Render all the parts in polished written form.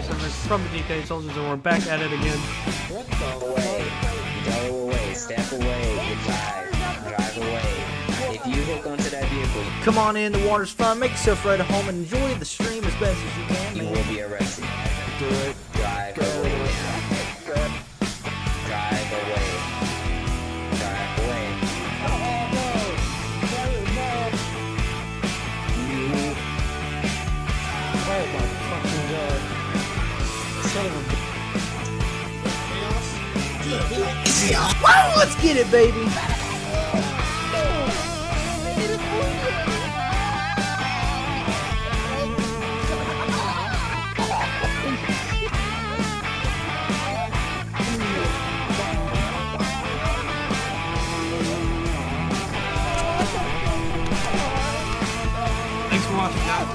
from the DK Soldiers, and we're back at it again. What the away? Go away, step away, drive away. If you hook onto that vehicle, come on in, the water's fun, make yourself right at home and enjoy the stream as best as you can, you man. will be arrested. Do it. Drive away now. Drive away. Drive away. Oh my fucking god. Son of a... Woo, let's get it, baby. Thanks for watching, guys.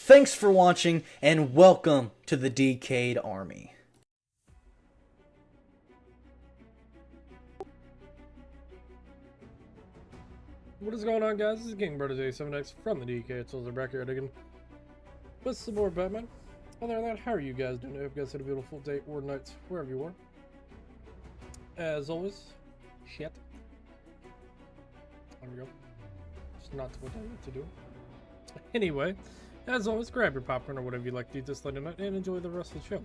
Thanks for watching, and welcome to the Decayed Army. What is going on, guys? This is King Brothers A7X from the DK Soldiers back here again with some more Batman. Other than that, how are you guys doing? I hope you guys had a beautiful day or night, wherever you are. As always, shit. There we go. It's not what I need to do. Anyway, as always, grab your popcorn or whatever you like to eat this late at night and enjoy the rest of the show.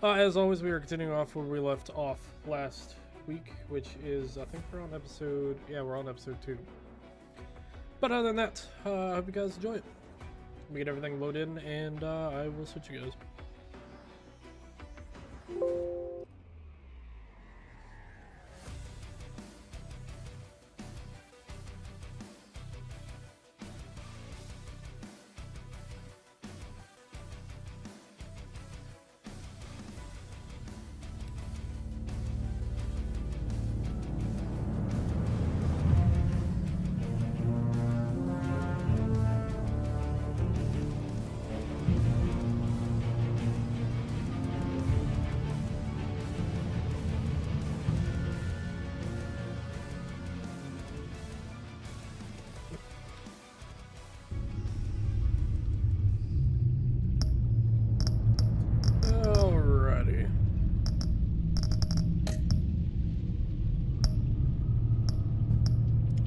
As always, we are continuing off where we left off last week, which is, I think we're on episode, we're on episode 2. But other than that, I hope you guys enjoy it. We get everything loaded in, and I will switch you guys. Alrighty.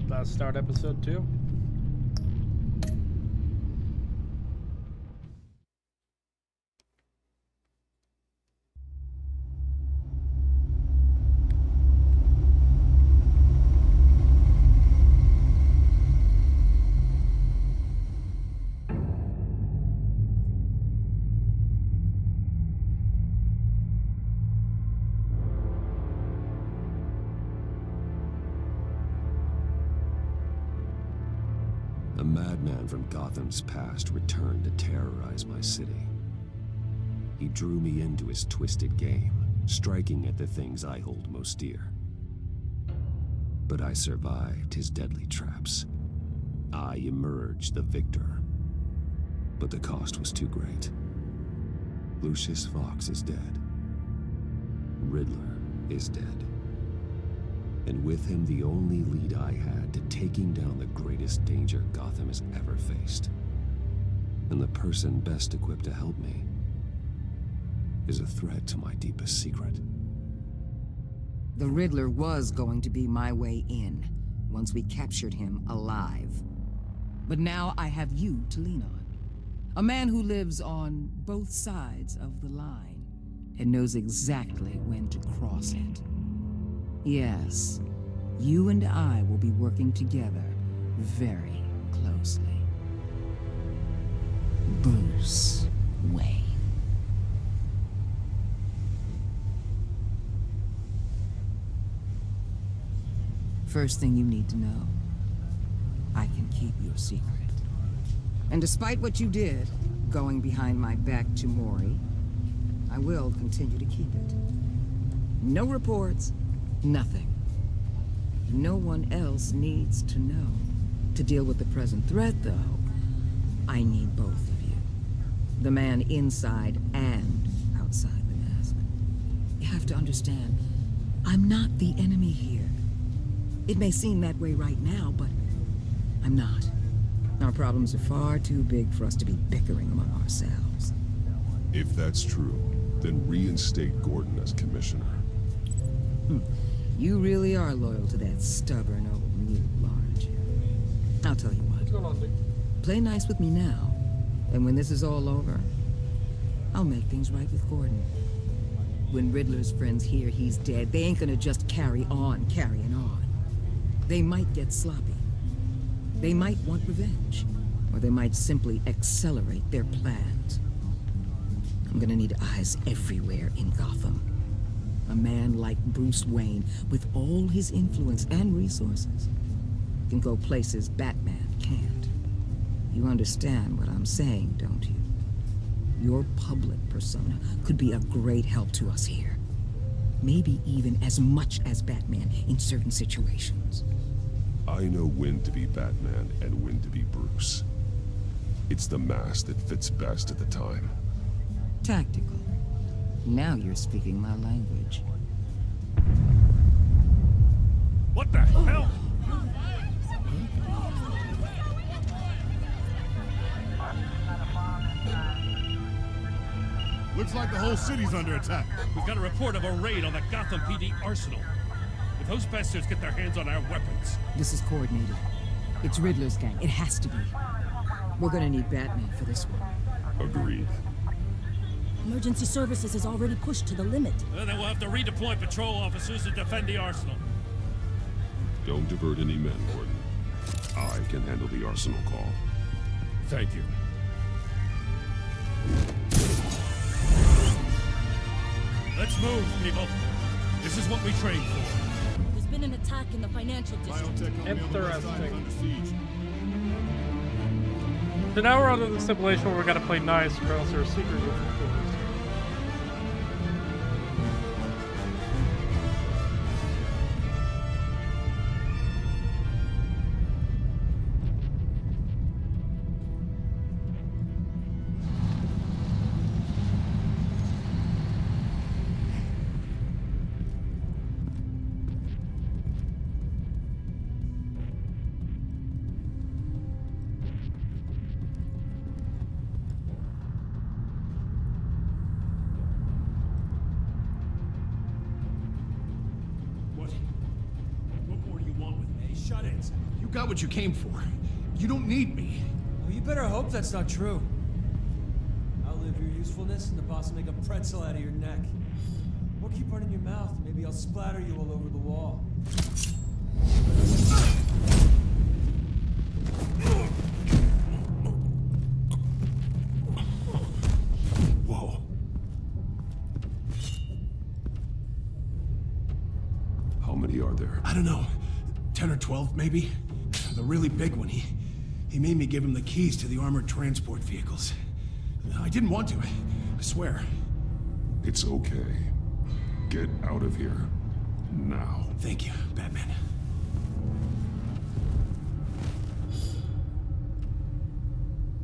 Let's start episode 2. A madman from Gotham's past returned to terrorize my city. He drew me into his twisted game, striking at the things I hold most dear. But I survived his deadly traps. I emerged the victor. But the cost was too great. Lucius Fox is dead. Riddler is dead. And with him the only lead I had to taking down the greatest danger Gotham has ever faced. And the person best equipped to help me is a threat to my deepest secret. The Riddler was going to be my way in, once we captured him alive. But now I have you to lean on. A man who lives on both sides of the line, and knows exactly when to cross it. Yes, you and I will be working together very closely. Bruce Wayne. First thing you need to know, I can keep your secret. And despite what you did, going behind my back to Mori, I will continue to keep it. No reports, nothing. No one else needs to know. To deal with the present threat, though, I need both of you. The man inside and outside the mask. You have to understand, I'm not the enemy here. It may seem that way right now, but I'm not. Our problems are far too big for us to be bickering among ourselves. If that's true, then reinstate Gordon as commissioner. You really are loyal to that stubborn old mule, aren't you? I'll tell you what. What's going on, dude? Play nice with me now, and when this is all over, I'll make things right with Gordon. When Riddler's friends hear he's dead, they ain't gonna just carry on carrying on. They might get sloppy. They might want revenge, or they might simply accelerate their plans. I'm gonna need eyes everywhere in Gotham. A man like Bruce Wayne, with all his influence and resources, can go places Batman can't. You understand what I'm saying, don't you? Your public persona could be a great help to us here. Maybe even as much as Batman in certain situations. I know when to be Batman and when to be Bruce. It's the mask that fits best at the time. Tactical. Now you're speaking my language. What the hell? Looks like the whole city's under attack. We've got a report of a raid on the Gotham PD arsenal. If those bastards get their hands on our weapons... This is coordinated. It's Riddler's gang. It has to be. We're gonna need Batman for this one. Agreed. Emergency services is already pushed to the limit. Then we'll have to redeploy patrol officers to defend the arsenal. Don't divert any men, Gordon. I can handle the arsenal call. Thank you. Let's move, people. This is what we trained for. There's been an attack in the financial district. Biotech on the other side Interesting. under siege. So now we're on to the stipulation where we gotta play nice, or else our secret gets exposed. What more do you want with me? Shut it. You got what you came for. You don't need me. Well, you better hope that's not true. I'll live your usefulness, and the boss will make a pretzel out of your neck. Or keep running your mouth, and maybe I'll splatter you all over the wall. Whoa. How many are there? I don't know. 10 or 12, maybe? The really big one, he made me give him the keys to the armored transport vehicles. I didn't want to, I swear. It's okay. Get out of here. Now. Thank you, Batman.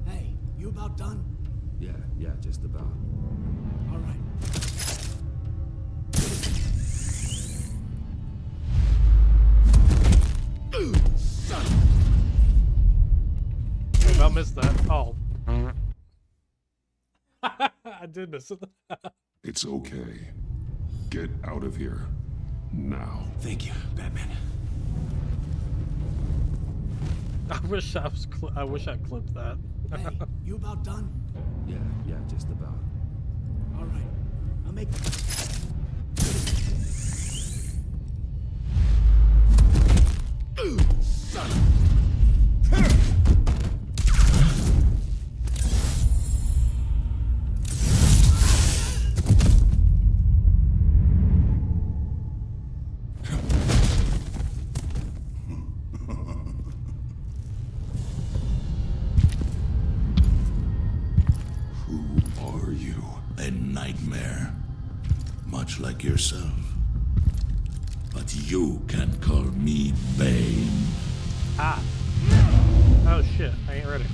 Hey, you about done? Yeah, just about. All right. I about missed that. Oh. I did miss it. It's okay. Get out of here. Now. Thank you, Batman. I wish I was. I wish I clipped that. Hey, you about done? Yeah, just about. All right. I'll make... Son of... A nightmare, much like yourself. But you can't call me Bane. Ah. Oh shit! I ain't ready.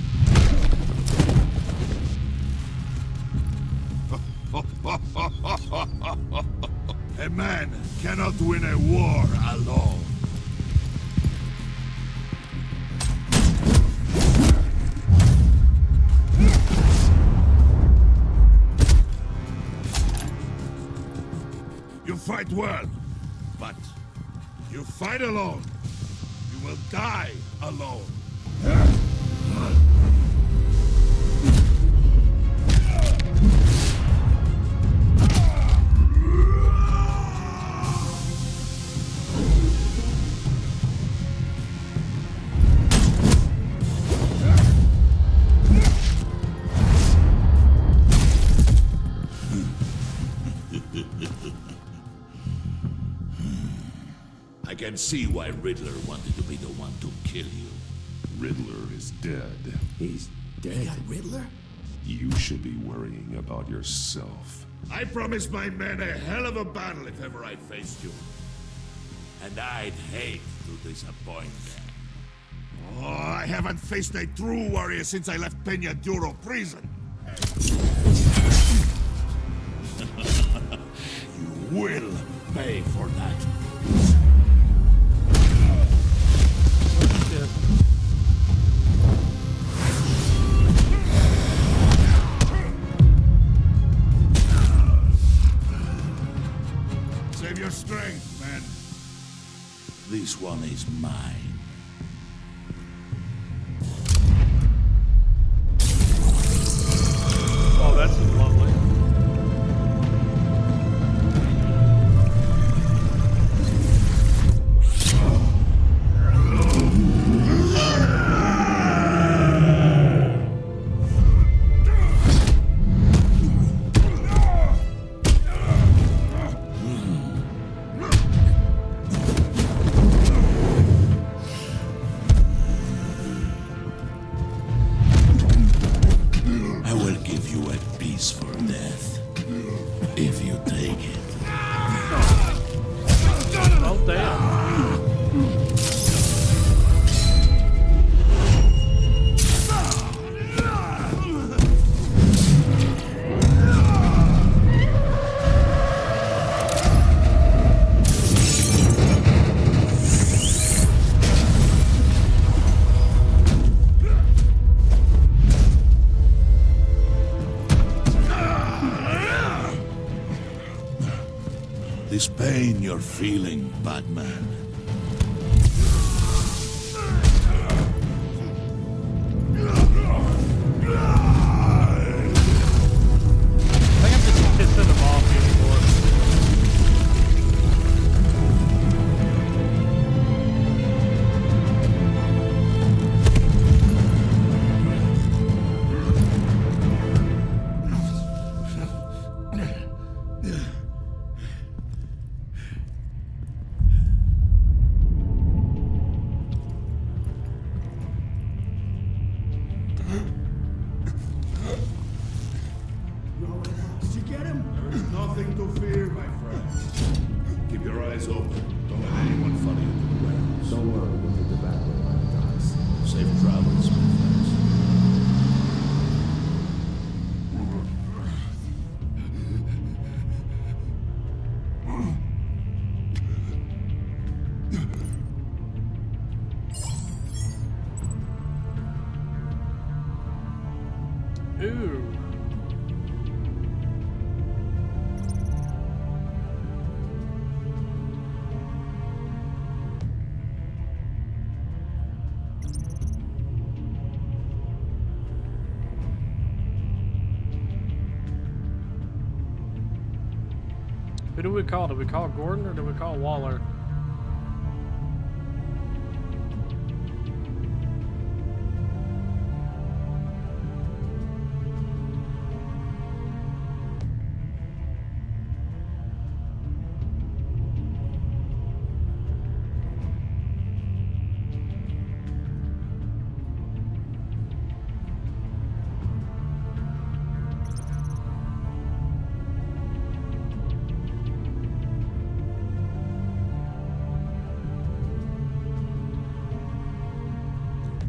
A man cannot win a war alone. You fight well, but you fight alone. You will die alone. I can see why Riddler wanted to be the one to kill you. Riddler is dead. He's dead. Riddler? You should be worrying about yourself. I promised my men a hell of a battle if ever I faced you. And I'd hate to disappoint them. Oh, I haven't faced a true warrior since I left Peña Duro prison. You will pay for that. Save your strength, man. This one is mine. Oh, that's lovely. If you take it. Oh, damn. This pain you're feeling, Batman. I think I'm just pissing him off anymore. Did you get him? There is nothing to fear, my friend. Keep your eyes open. Don't let anyone follow you to the warehouse. Don't worry, we'll get the back way, guys. Safe travels, my friends. Ooh. Who do we call? Do we call Gordon or do we call Waller?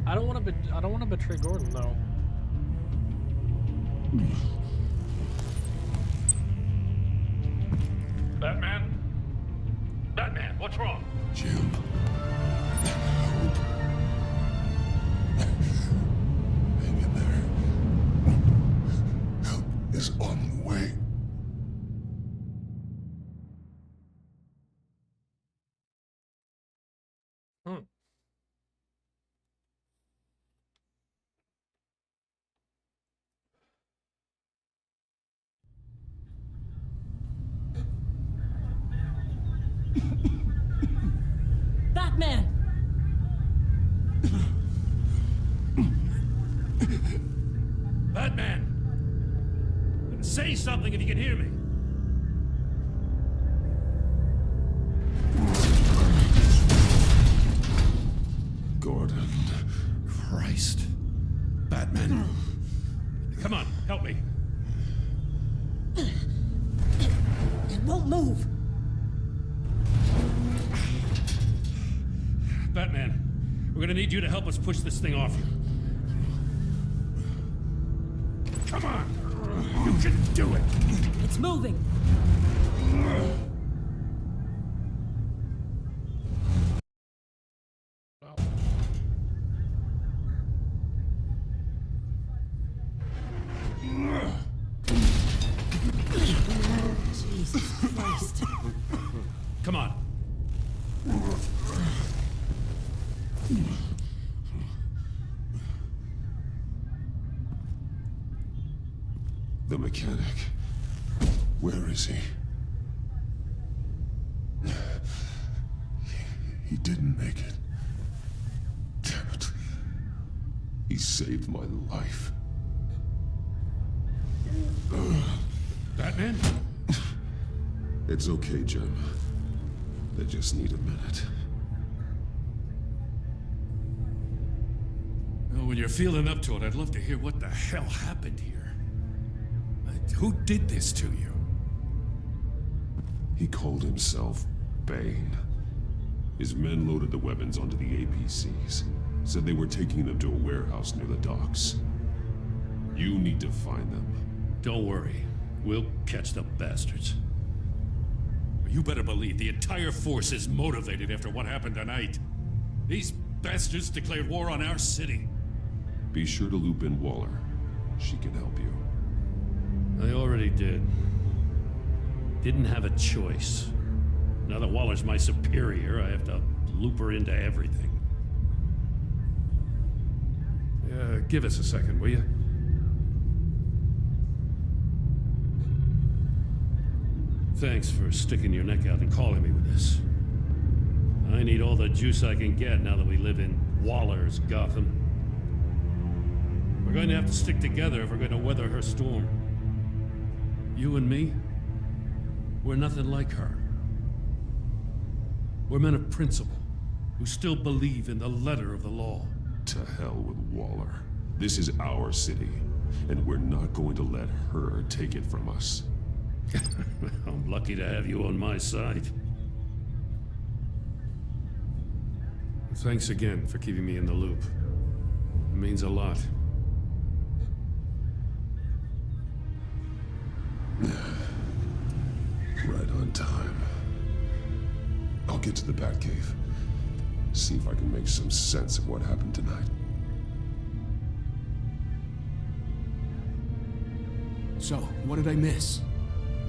I don't want to betray Gordon though. Batman? Batman, what's wrong? Jim. Hang in there. Help is on the way. Hmm. Batman! Batman! Say something if you can hear me. Gordon. Christ. Batman. Come on, help me. It won't move. Batman, we're gonna need you to help us push this thing off you. Come on! You can do it! It's moving. Wow. Jesus Christ. Come on. The mechanic. Where is he? He didn't make it. Damn it. He saved my life. Batman? It's okay, Jim. They just need a minute. Well, when you're feeling up to it, I'd love to hear what the hell happened here. Who did this to you? He called himself Bane. His men loaded the weapons onto the APCs. Said they were taking them to a warehouse near the docks. You need to find them. Don't worry. We'll catch the bastards. You better believe the entire force is motivated after what happened tonight. These bastards declared war on our city. Be sure to loop in Waller. She can help you. I already did. Didn't have a choice. Now that Waller's my superior, I have to loop her into everything. Give us a second, will you? Thanks for sticking your neck out and calling me with this. I need all the juice I can get now that we live in Waller's Gotham. We're going to have to stick together if we're going to weather her storm. You and me, we're nothing like her. We're men of principle, who still believe in the letter of the law. To hell with Waller. This is our city, and we're not going to let her take it from us. I'm lucky to have you on my side. Thanks again for keeping me in the loop. It means a lot. Right on time. I'll get to the Batcave. See if I can make some sense of what happened tonight. So, what did I miss?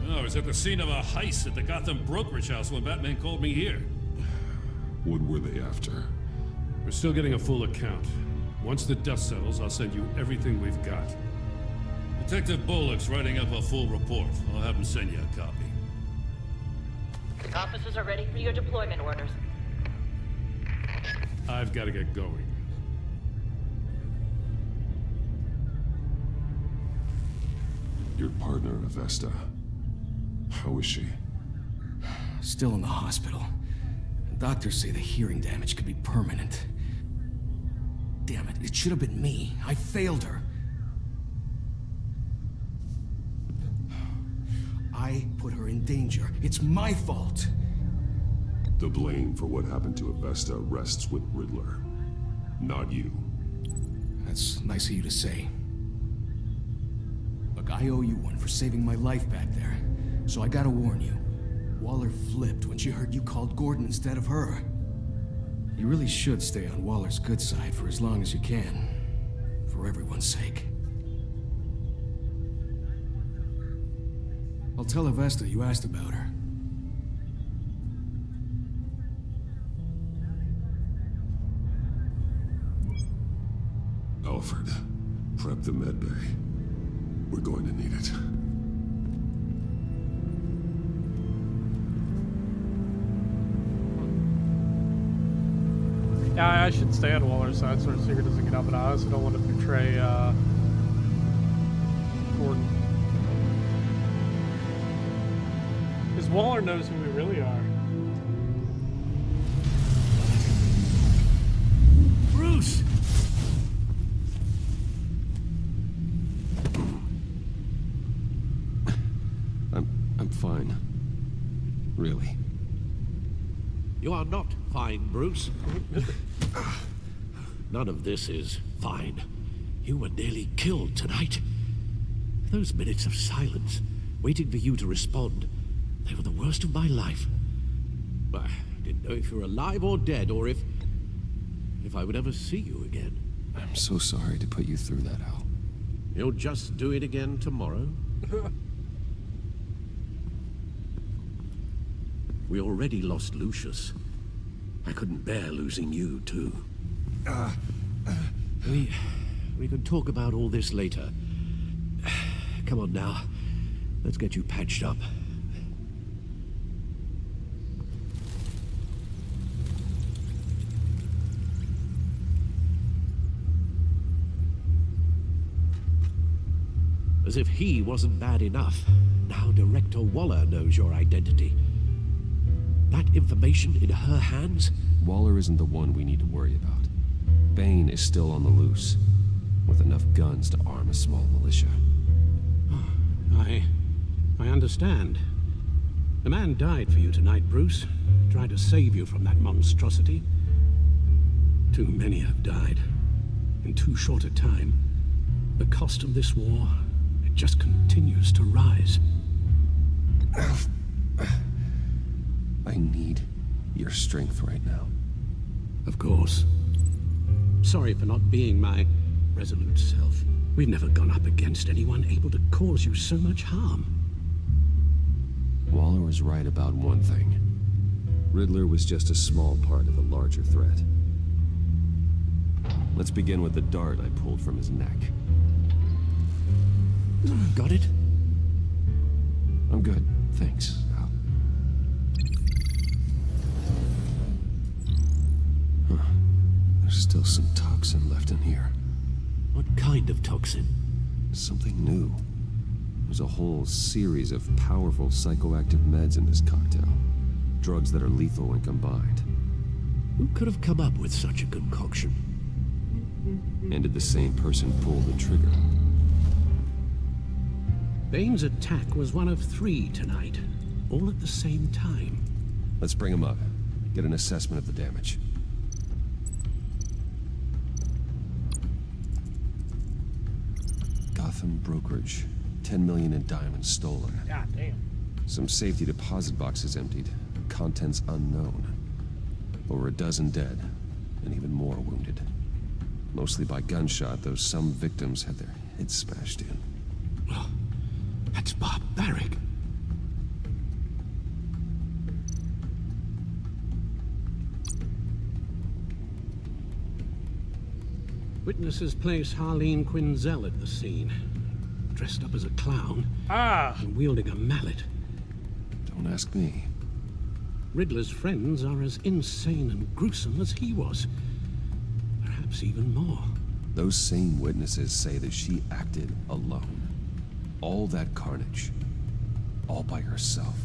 Oh, I was at the scene of a heist at the Gotham brokerage house when Batman called me here. What were they after? We're still getting a full account. Once the dust settles, I'll send you everything we've got. Detective Bullock's writing up a full report. I'll have him send you a copy. Officers are ready for your deployment orders. I've got to get going. Your partner, Avesta. How is she? Still in the hospital. Doctors say the hearing damage could be permanent. Damn it, it should have been me. I failed her. I put her in danger. It's my fault. The blame for what happened to Avesta rests with Riddler, not you. That's nice of you to say. Look, I owe you one for saving my life back there. So I gotta warn you. Waller flipped when she heard you called Gordon instead of her. You really should stay on Waller's good side for as long as you can. For everyone's sake. I'll tell Avesta you asked about her. Alfred, prep the med bay. We're going to need it. Yeah, I should stay on Waller's side so our secret doesn't get out, but I also don't want to betray Gordon. Because Waller knows who we really are. Bruce! I'm fine. Really. You are not fine, Bruce. None of this is fine. You were nearly killed tonight. Those minutes of silence, waiting for you to respond, they were the worst of my life. I didn't know if you were alive or dead, or if I would ever see you again. I'm so sorry to put you through that, Al. You'll just do it again tomorrow? We already lost Lucius. I couldn't bear losing you, too. We can talk about all this later. Come on now. Let's get you patched up. As if he wasn't bad enough, now Director Waller knows your identity. That information in her hands? Waller isn't the one we need to worry about. Bane is still on the loose, with enough guns to arm a small militia. I understand. The man died for you tonight, Bruce. Tried to save you from that monstrosity. Too many have died. In too short a time. The cost of this war, it just continues to rise. I need your strength right now. Of course. Sorry for not being my resolute self. We've never gone up against anyone able to cause you so much harm. Waller was right about one thing. Riddler was just a small part of a larger threat. Let's begin with the dart I pulled from his neck. Got it? I'm good, thanks, Al. Huh. There's still some toxin left in here. What kind of toxin? Something new. There's a whole series of powerful psychoactive meds in this cocktail. Drugs that are lethal when combined. Who could have come up with such a concoction? And did the same person pull the trigger? Bane's attack was one of 3 tonight, all at the same time. Let's bring him up. Get an assessment of the damage. Gotham brokerage. 10 million in diamonds stolen. God damn. Some safety deposit boxes emptied. Contents unknown. Over a dozen dead, and even more wounded. Mostly by gunshot, though some victims had their heads smashed in. Oh, that's barbaric. Witnesses place Harleen Quinzel at the scene. Dressed up as a clown. And wielding a mallet. Don't ask me. Riddler's friends are as insane and gruesome as he was. Perhaps even more. Those same witnesses say that she acted alone. All that carnage. All by herself.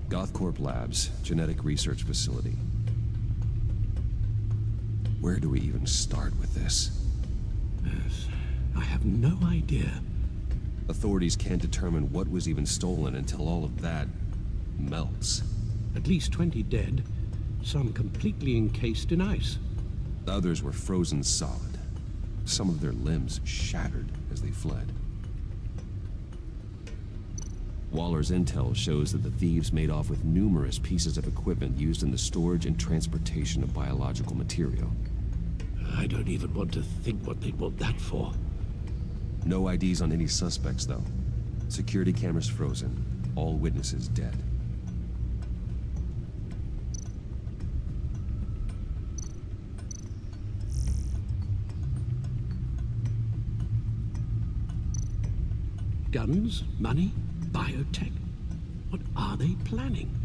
Gothcorp Labs, genetic research facility. Where do we even start with this? Yes, I have no idea. Authorities can't determine what was even stolen until all of that melts. At least 20 dead, some completely encased in ice. Others were frozen solid. some of their limbs shattered as they fled. Waller's intel shows that the thieves made off with numerous pieces of equipment used in the storage and transportation of biological material. I don't even want to think what they'd want that for. No IDs on any suspects, though. Security cameras frozen. All witnesses dead. Guns, money, biotech. What are they planning?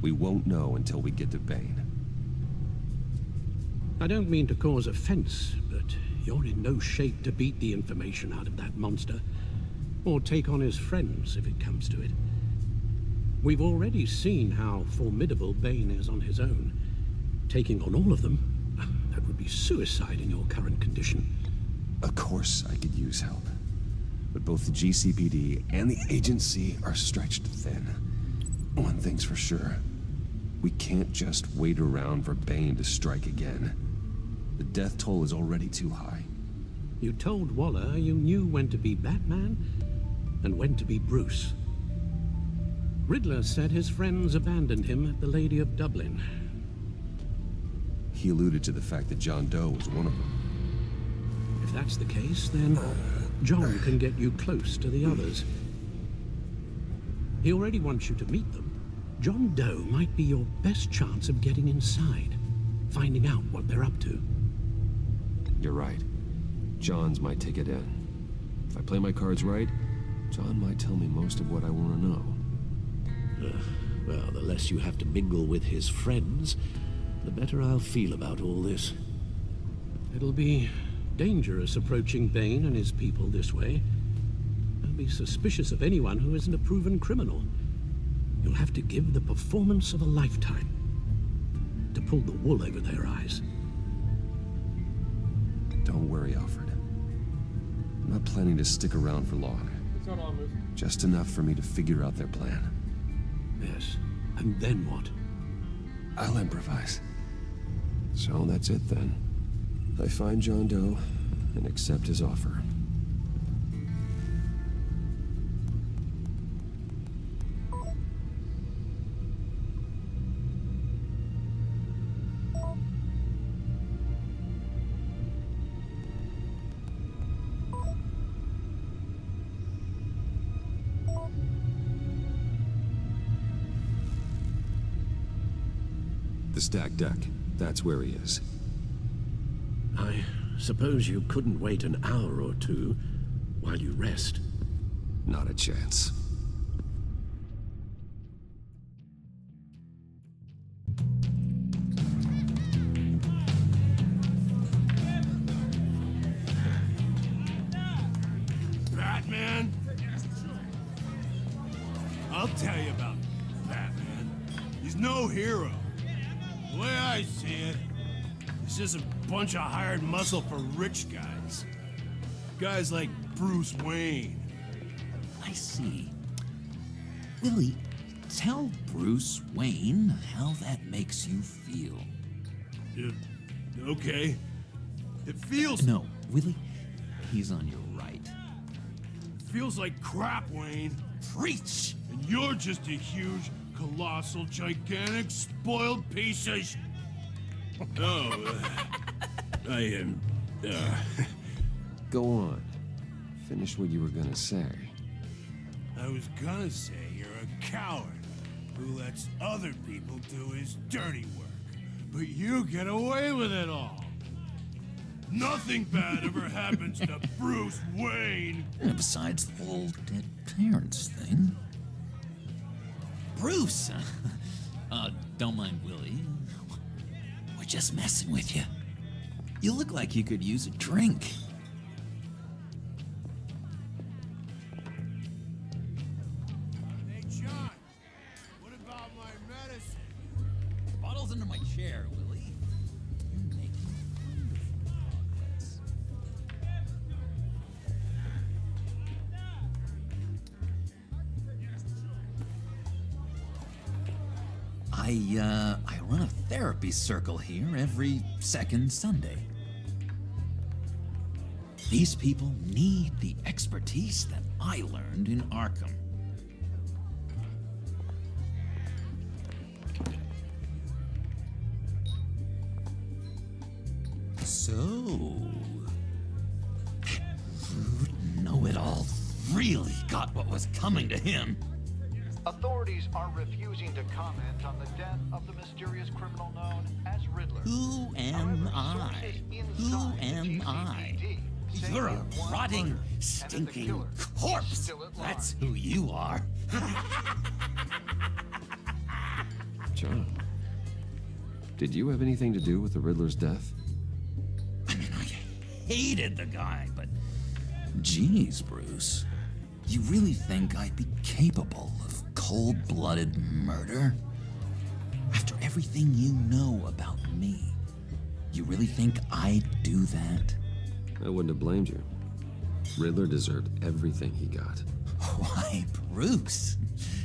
We won't know until we get to Bane. I don't mean to cause offense, but you're in no shape to beat the information out of that monster, or take on his friends if it comes to it. We've already seen how formidable Bane is on his own. Taking on all of them, that would be suicide in your current condition. Of course I could use help. But both the GCPD and the agency are stretched thin. One thing's for sure. We can't just wait around for Bane to strike again. The death toll is already too high. You told Waller you knew when to be Batman and when to be Bruce. Riddler said his friends abandoned him at the Lady of Dublin. He alluded to the fact that John Doe was one of them. If that's the case, then John can get you close to the others. He already wants you to meet them. John Doe might be your best chance of getting inside, finding out what they're up to. You're right. John's my ticket in. If I play my cards right, John might tell me most of what I want to know. Well, the less you have to mingle with his friends, the better I'll feel about all this. It'll be dangerous approaching Bane and his people this way. They'll be suspicious of anyone who isn't a proven criminal. You'll have to give the performance of a lifetime to pull the wool over their eyes. Don't worry, Alfred. I'm not planning to stick around for long. Just enough for me to figure out their plan. Yes, and then what? I'll improvise. So that's it then. I find John Doe and accept his offer. The stacked deck. That's where he is. I suppose you couldn't wait an hour or two while you rest. Not a chance. Batman? I'll tell you about Batman. He's no hero. The way I see it, he's just a bunch of hired muscle for rich guys. Guys like Bruce Wayne. I see. Willie, tell Bruce Wayne how that makes you feel. Okay. It feels... No, Willie, he's on your right. Feels like crap, Wayne. Preach! And you're just a huge, colossal, gigantic, spoiled piece of I am... Go on. Finish what you were gonna say. I was gonna say you're a coward who lets other people do his dirty work. But you get away with it all. Nothing bad ever happens to Bruce Wayne. Besides the whole dead parents thing. Bruce! Don't mind Willie. We're just messing with you. You look like you could use a drink. Hey, John. What about my medicine? Bottle's under my chair, Willie. You're making wonderful progress. I run a therapy circle here every second Sunday. These people need the expertise that I learned in Arkham. So, rude know-it-all really got what was coming to him. Authorities are refusing to comment on the death of the mysterious criminal known as Riddler. Who am I? Who am I? You're a rotting, stinking corpse. That's who you are. John, did you have anything to do with the Riddler's death? I mean, I hated the guy, but geez, Bruce, you really think I'd be capable of cold-blooded murder? After everything you know about me, you really think I'd do that? I wouldn't have blamed you. Riddler deserved everything he got. Why, Bruce?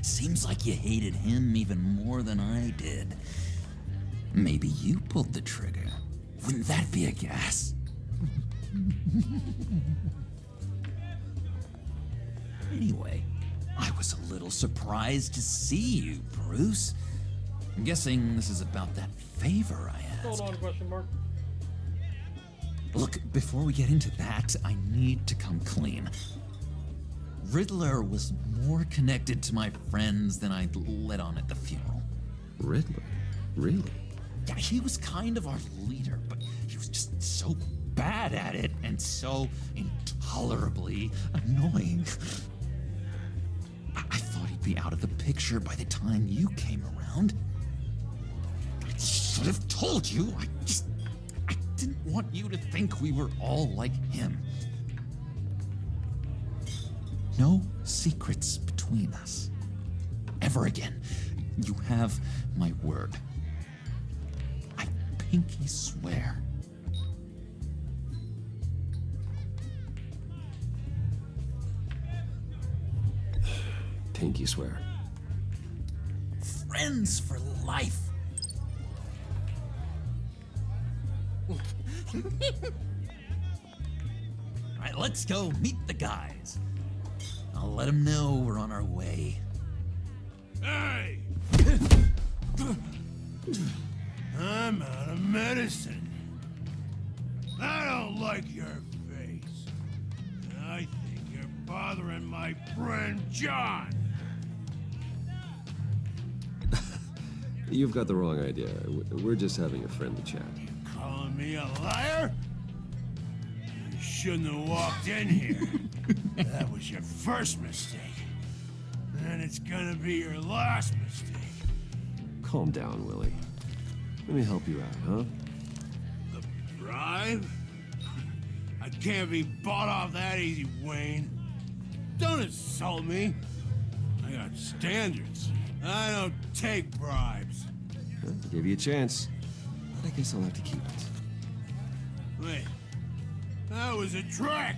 Seems like you hated him even more than I did. Maybe you pulled the trigger. Wouldn't that be a guess? Anyway, I was a little surprised to see you, Bruce. I'm guessing this is about that favor I asked. Hold on, question mark. Look, before we get into that, I need to come clean. Riddler was more connected to my friends than I'd let on at the funeral. Riddler? Really? Yeah, he was kind of our leader, but he was just so bad at it and so intolerably annoying. I thought he'd be out of the picture by the time you came around. I should have told you. I didn't want you to think we were all like him. No secrets between us. Ever again. You have my word. I pinky swear. Pinky swear. Friends for life. All right, let's go meet the guys. I'll let them know we're on our way. Hey! I'm out of medicine. I don't like your face. I think you're bothering my friend John. You've got the wrong idea. We're just having a friendly chat. Calling me a liar? You shouldn't have walked in here. That was your first mistake. And it's gonna be your last mistake. Calm down, Willie. Let me help you out, huh? The bribe? I can't be bought off that easy, Wayne. Don't insult me. I got standards. I don't take bribes. Well, I gave you a chance. But I guess I'll have to keep it. Wait. That was a trick!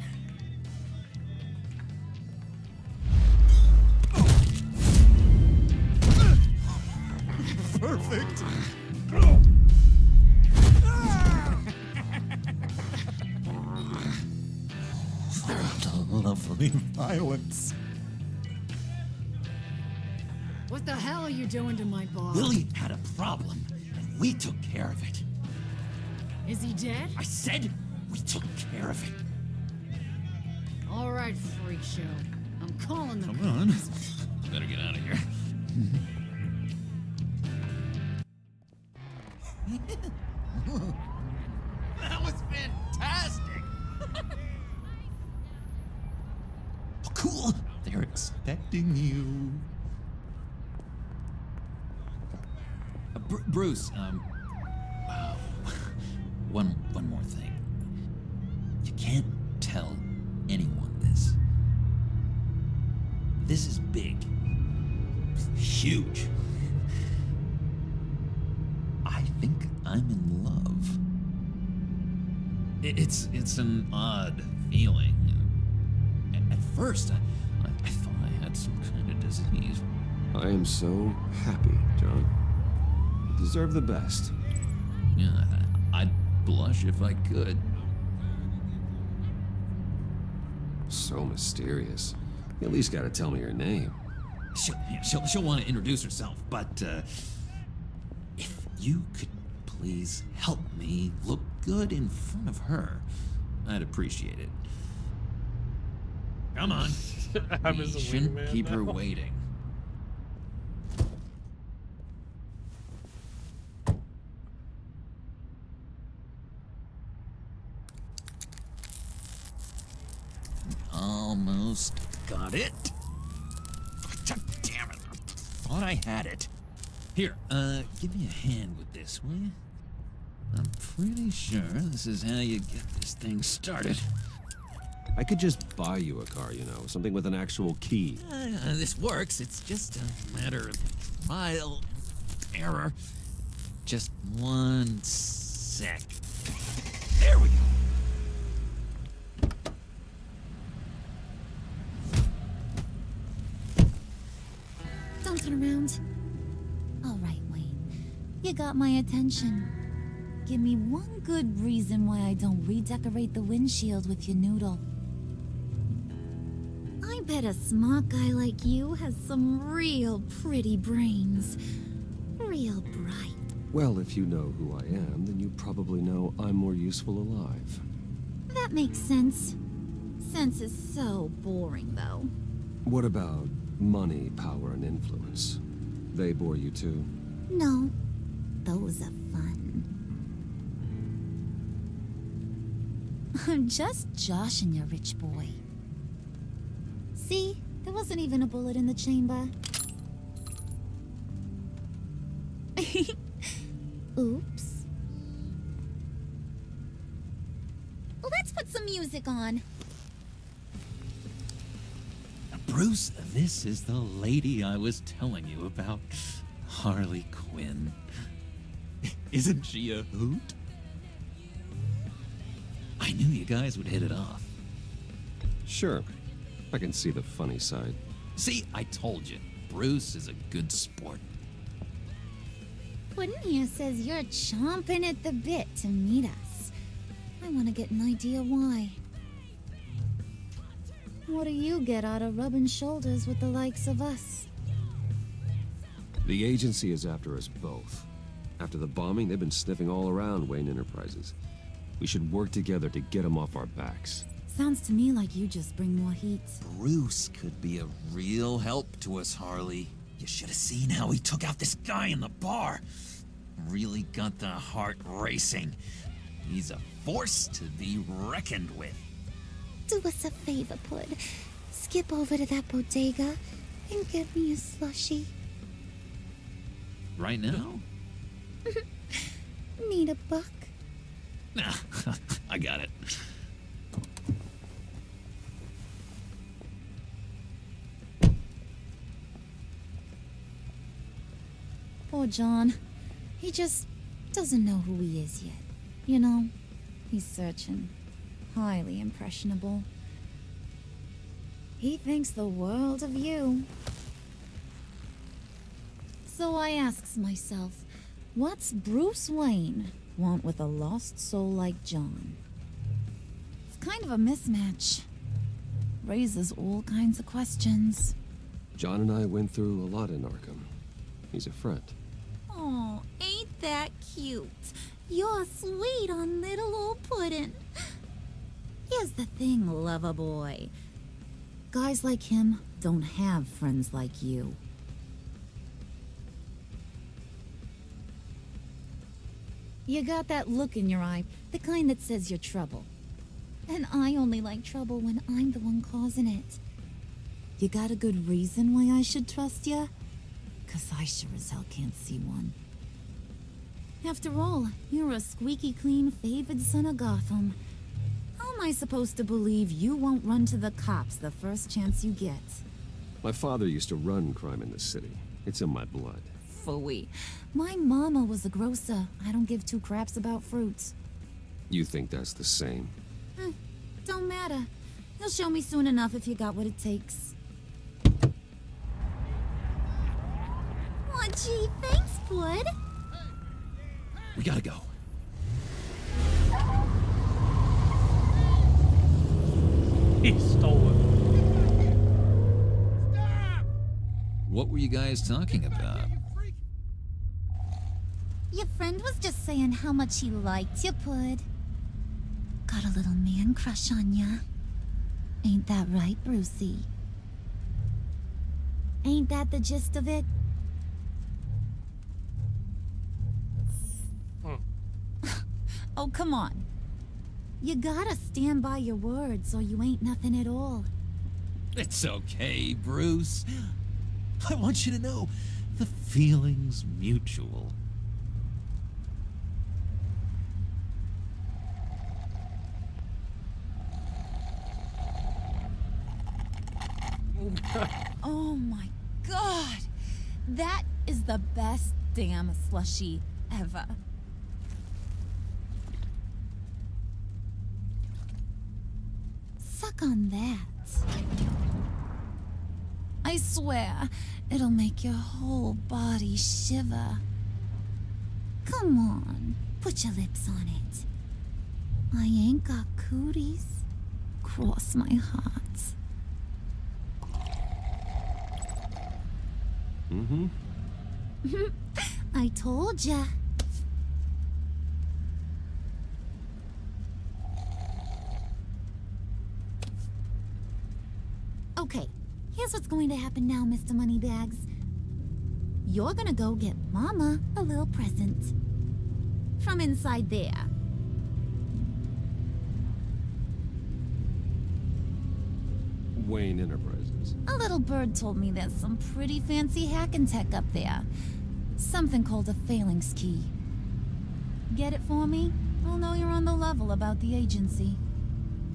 Perfect! Lovely violence. What the hell are you doing to my boss? Willie had a problem, and we took care of it. Is he dead? I said we took care of it. All right, freak show. I'm calling the Come on. Better get out of here. That was fantastic! Oh, cool! They're expecting you. Bruce, one more thing. You can't tell anyone this. This is big. Huge. I think I'm in love. It's an odd feeling. At first, I thought I had some kind of disease. I am so happy, John. You deserve the best. Yeah, I'd blush if I could. So mysterious. You at least gotta tell me her name. She'll want to introduce herself, but if you could please help me look good in front of her, I'd appreciate it. Come on. I'm We his shouldn't wingman keep her now. waiting. Almost got it. Damn it. Thought I had it. Here, give me a hand with this, will you? I'm pretty sure this is how you get this thing started. I could just buy you a car, something with an actual key. This works. It's just a matter of trial and error. Just one sec. There we go. Don't turn around. All right, Wayne. You got my attention. Give me one good reason why I don't redecorate the windshield with your noodle. I bet a smart guy like you has some real pretty brains. Real bright. Well, if you know who I am, then you probably know I'm more useful alive. That makes sense. Sense is so boring, though. What about money, power, and influence? They bore you too? No, those are fun. I'm just joshing you, rich boy. See, there wasn't even a bullet in the chamber. Oops. Let's put some music on. Bruce, this is the lady I was telling you about. Harley Quinn. Isn't she a hoot? I knew you guys would hit it off. Sure. I can see the funny side. See, I told you. Bruce is a good sport. Puddin' here says you're chomping at the bit to meet us. I want to get an idea why. What do you get out of rubbing shoulders with the likes of us? The agency is after us both. After the bombing, they've been sniffing all around Wayne Enterprises. We should work together to get them off our backs. Sounds to me like you just bring more heat. Bruce could be a real help to us, Harley. You should have seen how he took out this guy in the bar. Really got the heart racing. He's a force to be reckoned with. Do us a favor, Pud. Skip over to that bodega and get me a slushie. Right now? Need a buck? Nah, I got it. Poor John. He just doesn't know who he is yet. You know, he's searching. Highly impressionable. He thinks the world of you. So I asks myself, what's Bruce Wayne want with a lost soul like John? It's kind of a mismatch. Raises all kinds of questions. John and I went through a lot in Arkham. He's a friend. Oh, ain't that cute? You're sweet on little old Puddin'. Here's the thing, lover boy. Guys like him don't have friends like you. You got that look in your eye, the kind that says you're trouble. And I only like trouble when I'm the one causing it. You got a good reason why I should trust you? 'Cause I sure as hell can't see one. After all, you're a squeaky clean favored son of Gotham. How am I supposed to believe you won't run to the cops the first chance you get? My father used to run crime in this city. It's in my blood. Phooey. My mama was a grocer. I don't give two craps about fruits. You think that's the same? Don't matter. You'll show me soon enough if you got what it takes. Aw, gee, thanks, Bud. We gotta go. He stole it. What were you guys talking about? Your friend was just saying how much he liked you, Pud. Got a little man crush on ya. Ain't that right, Brucey? Ain't that the gist of it? Oh, come on. You gotta stand by your words or you ain't nothing at all. It's okay, Bruce. I want you to know the feeling's mutual. Oh my god! That is the best damn slushie ever. Suck on that. I swear, it'll make your whole body shiver. Come on, put your lips on it. I ain't got cooties. Cross my heart. Mm-hmm. I told ya. Okay, here's what's going to happen now, Mr. Moneybags. You're gonna go get Mama a little present. From inside there. Wayne Enterprises. A little bird told me there's some pretty fancy hacking tech up there. Something called a phalanx key. Get it for me? I'll know you're on the level about the agency.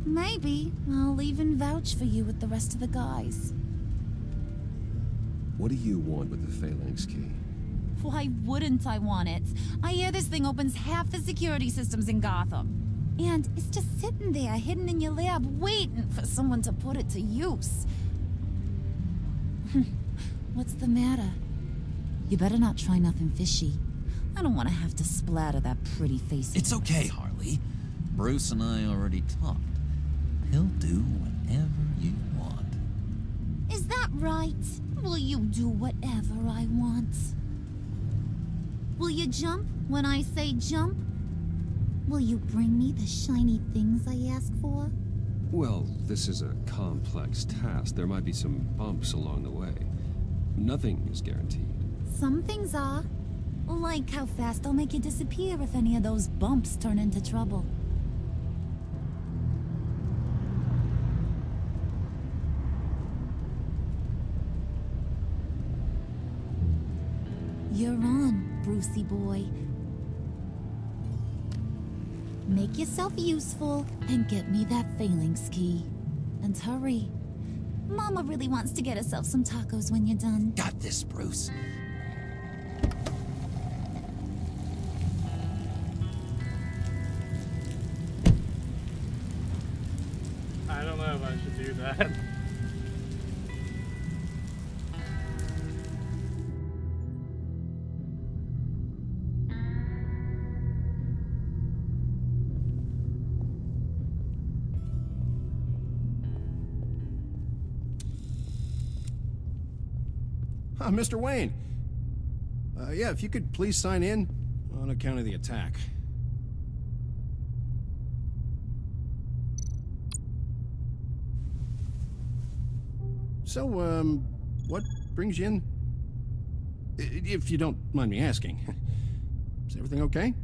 Maybe I'll even vouch for you with the rest of the guys. What do you want with the phalanx key? Why wouldn't I want it? I hear this thing opens half the security systems in Gotham. And it's just sitting there, hidden in your lab, waiting for someone to put it to use. What's the matter? You better not try nothing fishy. I don't want to have to splatter that pretty face. It's okay, Harley. Bruce and I already talked. He'll do whatever you want. Is that right? Will you do whatever I want? Will you jump when I say jump? Will you bring me the shiny things I ask for? Well, this is a complex task. There might be some bumps along the way. Nothing is guaranteed. Some things are. Like how fast I'll make you disappear if any of those bumps turn into trouble. You're on, Brucey boy. Make yourself useful and get me that phalanx key. And hurry. Mama really wants to get herself some tacos when you're done. Got this, Bruce. I don't know if I should do that. Mr. Wayne. Yeah, if you could please sign in on account of the attack. So, what brings you in? If you don't mind me asking. Is everything okay?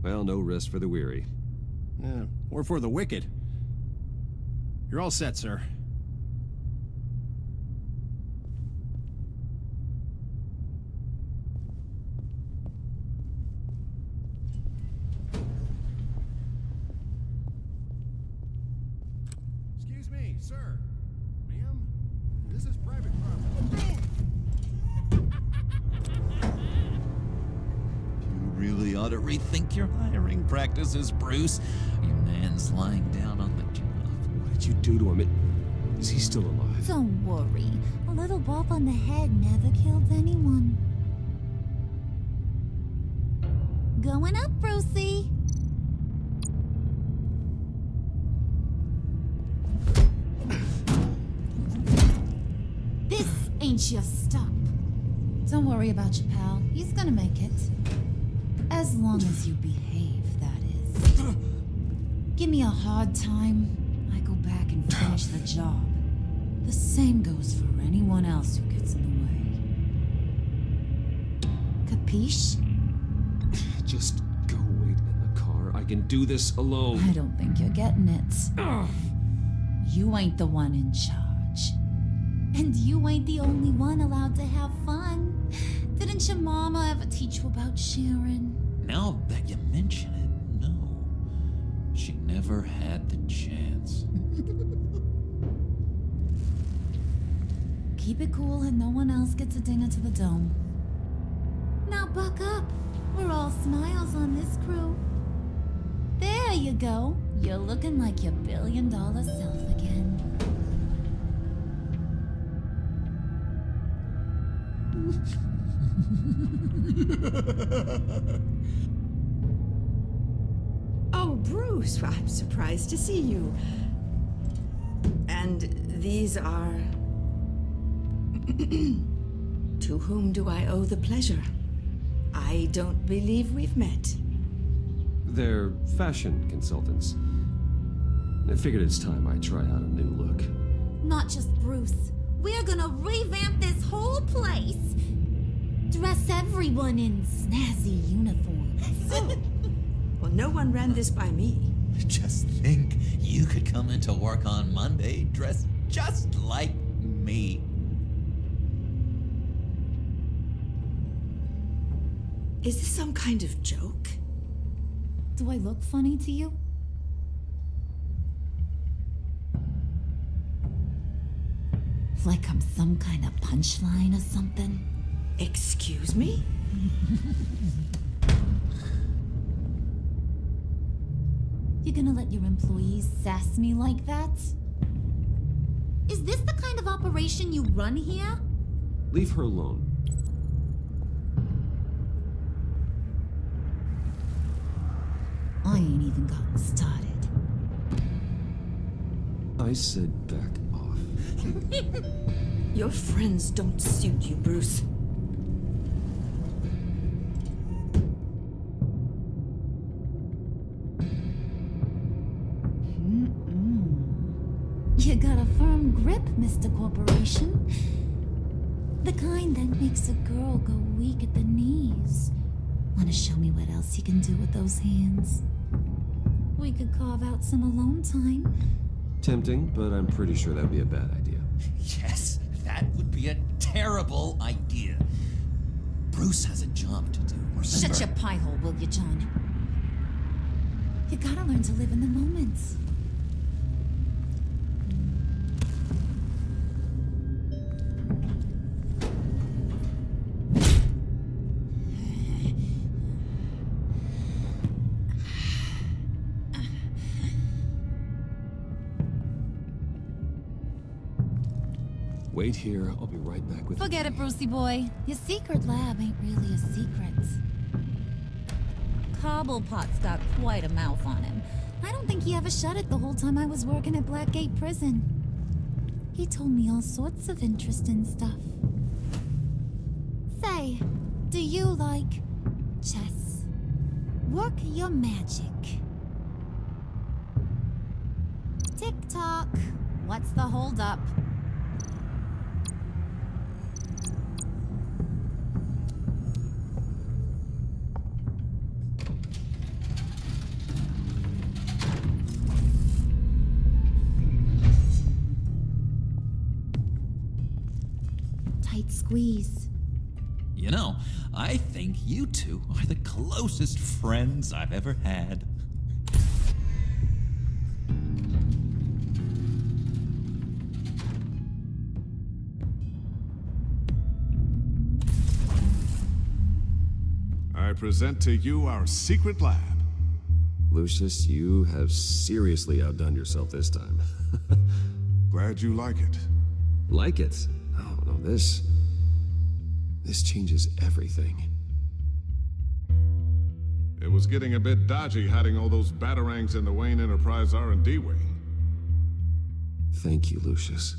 Well, no rest for the weary. Or for the wicked. You're all set, sir. Excuse me, sir. Ma'am, this is private property. You really ought to rethink your hiring practices, Bruce. Your man's lying down on the job. What did you do to him? Is he still alive? Don't worry. A little bump on the head never killed anyone. Going up, Brucey. ain't you? Stop. Don't worry about your pal. He's gonna make it. As long as you behave, that is. Give me a hard time, I go back and finish the job. The same goes for anyone else who gets in the way. Capiche? Just go wait in the car. I can do this alone. I don't think you're getting it. You ain't the one in charge. And you ain't the only one allowed to have fun. Didn't your mama ever teach you about sharing? Now that you mention it, no. She never had the chance. Keep it cool and no one else gets a dinger to the dome. Now buck up. We're all smiles on this crew. There you go. You're looking like your billion-dollar self again. Oh, Bruce, well, I'm surprised to see you. And these are... To whom do I owe the pleasure? I don't believe we've met. They're fashion consultants. I figured it's time I try out a new look. Not just Bruce. We're gonna revamp this whole place. Dress everyone in snazzy uniforms. Oh. Well, no one ran this by me. Just think, you could come into work on Monday dressed just like me. Is this some kind of joke? Do I look funny to you? Like I'm some kind of punchline or something? Excuse me? You gonna let your employees sass me like that? Is this the kind of operation you run here? Leave her alone. I ain't even gotten started. I said back off. Your friends don't suit you, Bruce. You got a firm grip, Mr. Corporation. The kind that makes a girl go weak at the knees. Wanna show me what else you can do with those hands? We could carve out some alone time. Tempting, but I'm pretty sure that'd be a bad idea. Yes, that would be a terrible idea. Bruce has a job to do, remember? Shut your pie hole, will you, John? You gotta learn to live in the moment. Wait here, I'll be right back with Forget it, Brucey boy. Your secret lab ain't really a secret. Cobblepot's got quite a mouth on him. I don't think he ever shut it the whole time I was working at Blackgate Prison. He told me all sorts of interesting stuff. Say, do you like chess? Work your magic. Tick-tock. What's the holdup? Tight squeeze. You know, I think you two are the closest friends I've ever had. I present to you our secret lab. Lucius, you have seriously outdone yourself this time. Glad you like it. Like it? Oh, no, this changes everything. It was getting a bit dodgy hiding all those batarangs in the Wayne Enterprise R&D wing. Thank you, Lucius.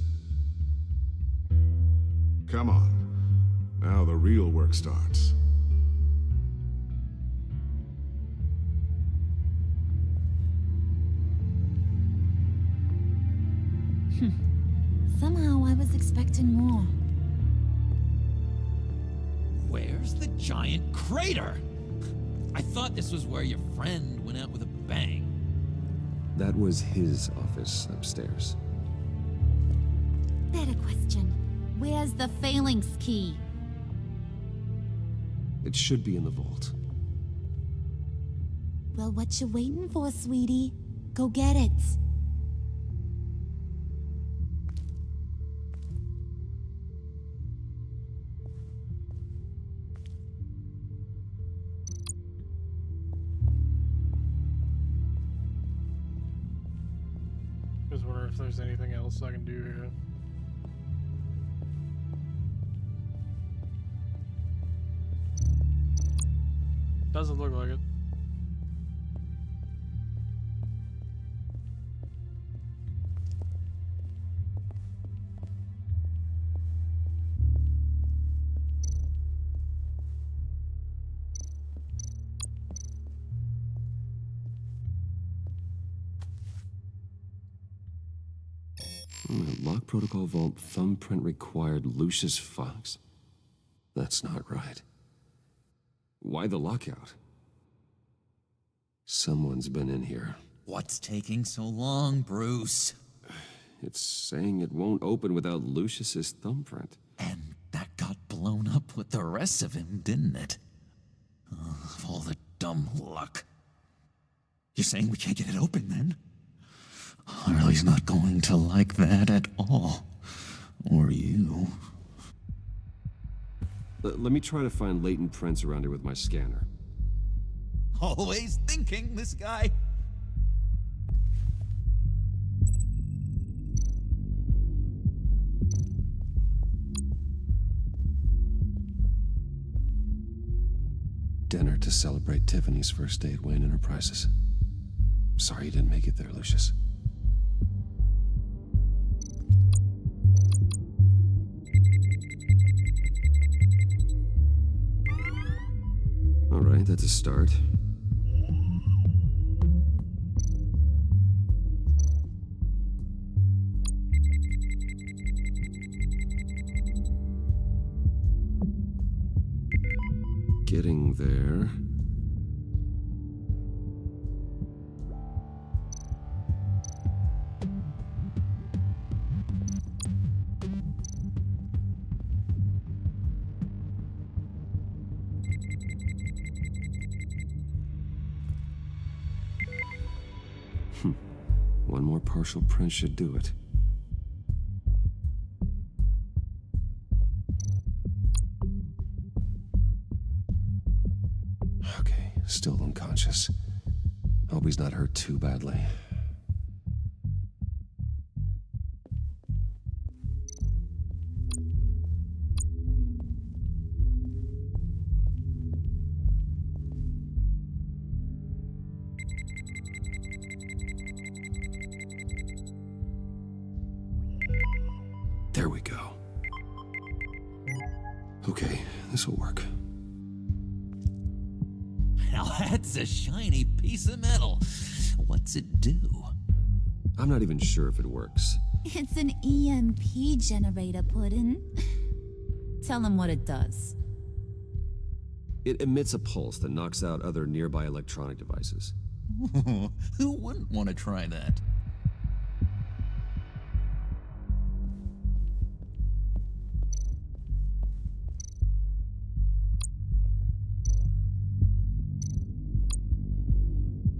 Come on. Now the real work starts. Somehow I was expecting more. Where's the giant crater? I thought this was where your friend went out with a bang. That was his office upstairs. Better question. Where's the phalanx key? It should be in the vault. Well, what you waiting for, sweetie? Go get it. Just wonder if there's anything else I can do here. Doesn't look like it. Lock protocol vault thumbprint required Lucius Fox? That's not right. Why the lockout? Someone's been in here. What's taking so long, Bruce? It's saying it won't open without Lucius's thumbprint. And that got blown up with the rest of him, didn't it? Of all the dumb luck. You're saying we can't get it open, then? Harley's not going to like that at all. Or you. Let me try to find latent prints around here with my scanner. Always thinking, this guy. Dinner to celebrate Tiffany's first day at Wayne Enterprises. Sorry you didn't make it there, Lucius. All right, that's a start. Getting there. One more partial print should do it. Okay, still unconscious. Hope he's not hurt too badly. There we go. Okay, this'll work. Now that's a shiny piece of metal. What's it do? I'm not even sure if it works. It's an EMP generator, Puddin'. Tell him what it does. It emits a pulse that knocks out other nearby electronic devices. Who wouldn't want to try that?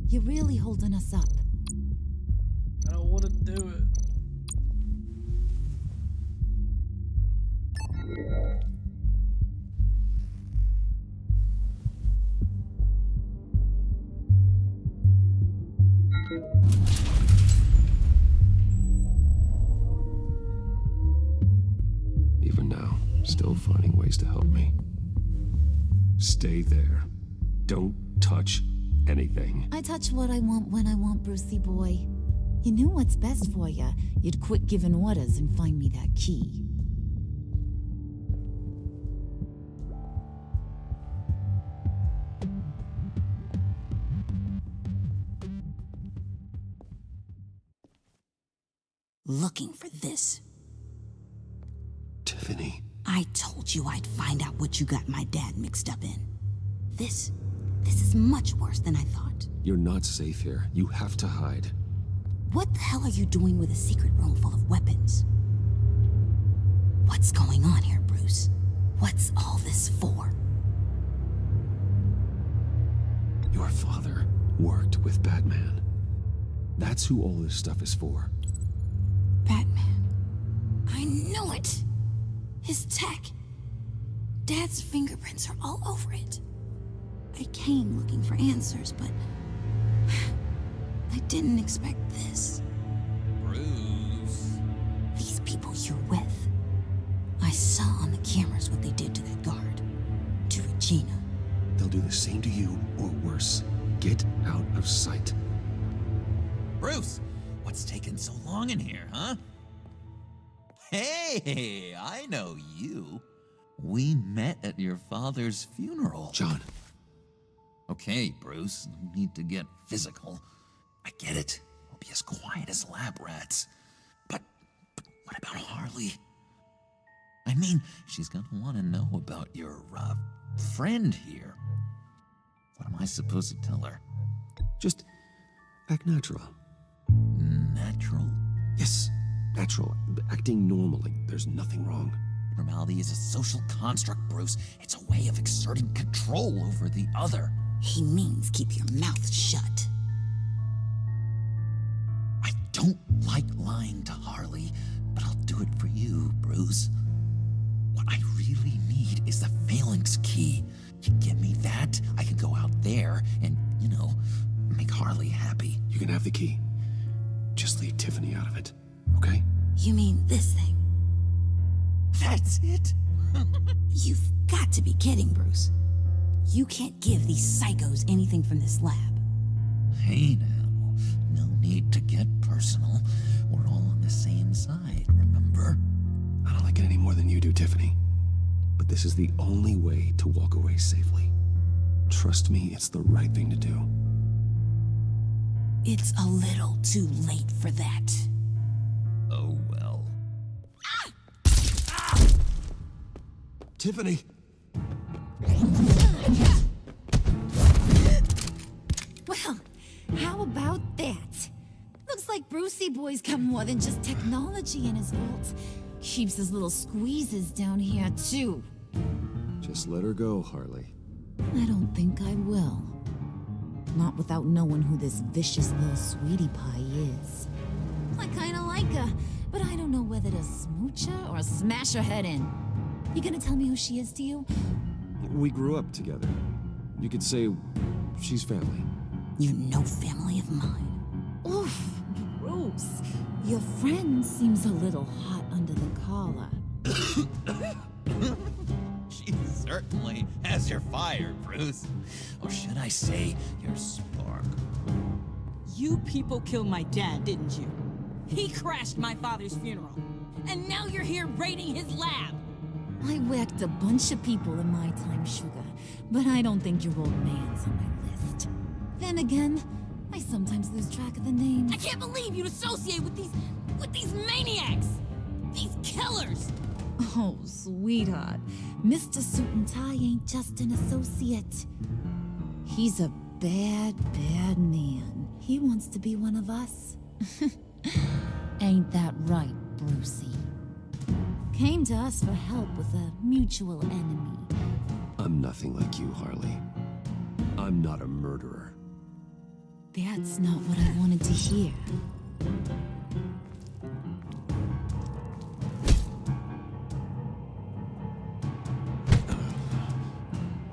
You're really holding us up. I don't want to do it. Even now, still finding ways to help me. Stay there. Don't touch anything. I touch what I want when I want, Brucey boy. You knew what's best for you. You'd quit giving orders and find me that key. looking for this. Tiffany. I told you I'd find out what you got my dad mixed up in. This is much worse than I thought. You're not safe here. You have to hide. What the hell are you doing with a secret room full of weapons? What's going on here, Bruce? What's all this for? Your father worked with Batman. That's who all this stuff is for. Batman. I knew it! His tech. Dad's fingerprints are all over it. I came looking for answers, but I didn't expect this. Bruce. These people you're with. I saw on the cameras what they did to that guard. To Regina. They'll do the same to you, or worse. Get out of sight. Bruce, what's taking so long in here, huh? Hey, I know you. We met at your father's funeral. John. Okay, Bruce, no need to get physical. I get it. We'll be as quiet as lab rats. But what about Harley? I mean, she's gonna want to know about your, friend here. What am I supposed to tell her? Just act natural. Natural? Yes, natural. Acting normally. There's nothing wrong. Normality is a social construct, Bruce. It's a way of exerting control over the other. He means keep your mouth shut. I don't like lying to Harley, but I'll do it for you, Bruce. What I really need is the phalanx key. You give me that, I can go out there and, make Harley happy. You can have the key. Just leave Tiffany out of it, okay? You mean this thing? That's it? You've got to be kidding, Bruce. You can't give these psychos anything from this lab. Hey now, no need to get personal. We're all on the same side, remember? I don't like it any more than you do, Tiffany. But this is the only way to walk away safely. Trust me, it's the right thing to do. It's a little too late for that. Oh well. Tiffany! Well, how about that? Looks like Brucey Boy's got more than just technology in his vault. Keeps his little squeezes down here, too. Just let her go, Harley. I don't think I will. Not without knowing who this vicious little sweetie pie is. I kinda like her, but I don't know whether to smooch her or smash her head in. You gonna tell me who she is to you? We grew up together. You could say she's family. You're no family of mine. Oof, Bruce. Your friend seems a little hot under the collar. She certainly has your fire, Bruce. Or should I say, your spark. You people killed my dad, didn't you? He crashed my father's funeral. And now you're here raiding his lab. I whacked a bunch of people in my time, Sugar, but I don't think your old man's on my list. Then again, I sometimes lose track of the names. I can't believe you'd associate with these maniacs! These killers! Oh, sweetheart. Mr. Suit and Tie ain't just an associate. He's a bad, bad man. He wants to be one of us. Ain't that right, Brucey? Came to us for help with a mutual enemy. I'm nothing like you, Harley. I'm not a murderer. That's not what I wanted to hear.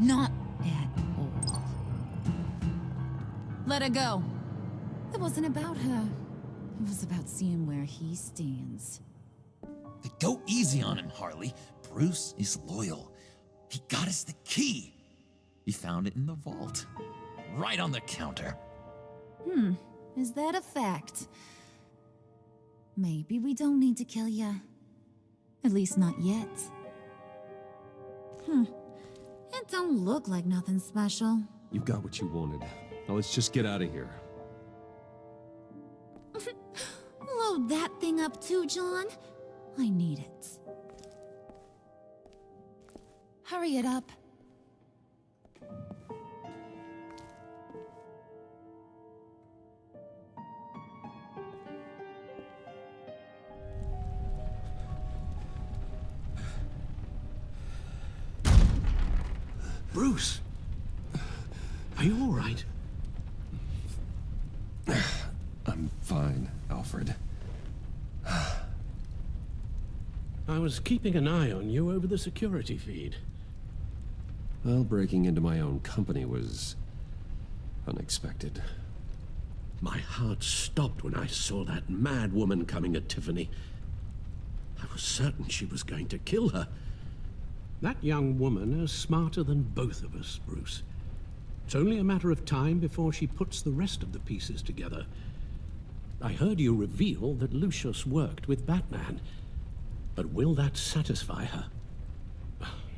Not at all. Let her go. It wasn't about her. It was about seeing where he stands. Go easy on him, Harley. Bruce is loyal. He got us the key. He found it in the vault. Right on the counter. Is that a fact? Maybe we don't need to kill ya. At least not yet. It don't look like nothing special. You got what you wanted. Now let's just get out of here. Load that that thing up too, John? I need it. Hurry it up. Bruce! Are you all right? I'm fine, Alfred. I was keeping an eye on you over the security feed. Well, breaking into my own company was unexpected. My heart stopped when I saw that mad woman coming at Tiffany. I was certain she was going to kill her. That young woman is smarter than both of us, Bruce. It's only a matter of time before she puts the rest of the pieces together. I heard you reveal that Lucius worked with Batman. But will that satisfy her?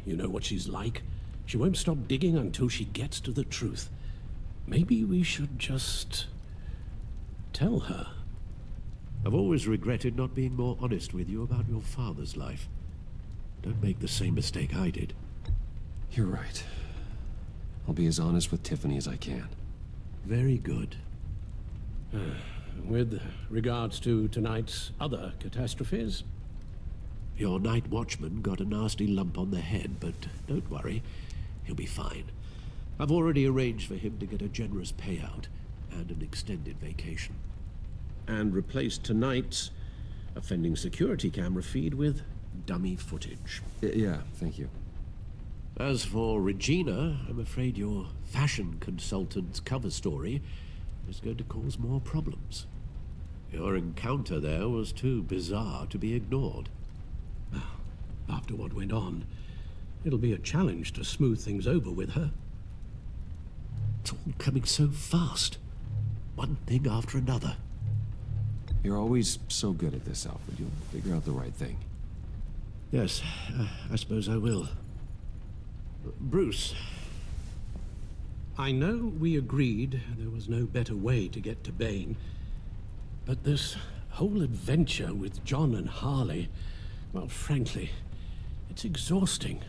You know what she's like. She won't stop digging until she gets to the truth. Maybe we should just tell her. I've always regretted not being more honest with you about your father's life. Don't make the same mistake I did. You're right. I'll be as honest with Tiffany as I can. Very good. With regards to tonight's other catastrophes, your night watchman got a nasty lump on the head, but don't worry, he'll be fine. I've already arranged for him to get a generous payout and an extended vacation. And replaced tonight's offending security camera feed with dummy footage. Yeah, thank you. As for Regina, I'm afraid your fashion consultant's cover story is going to cause more problems. Your encounter there was too bizarre to be ignored. After what went on, it'll be a challenge to smooth things over with her. It's all coming so fast. One thing after another. You're always so good at this, Alfred. You'll figure out the right thing. Yes, I suppose I will. Bruce, I know we agreed there was no better way to get to Bane, but this whole adventure with John and Harley, well, frankly, it's exhausting.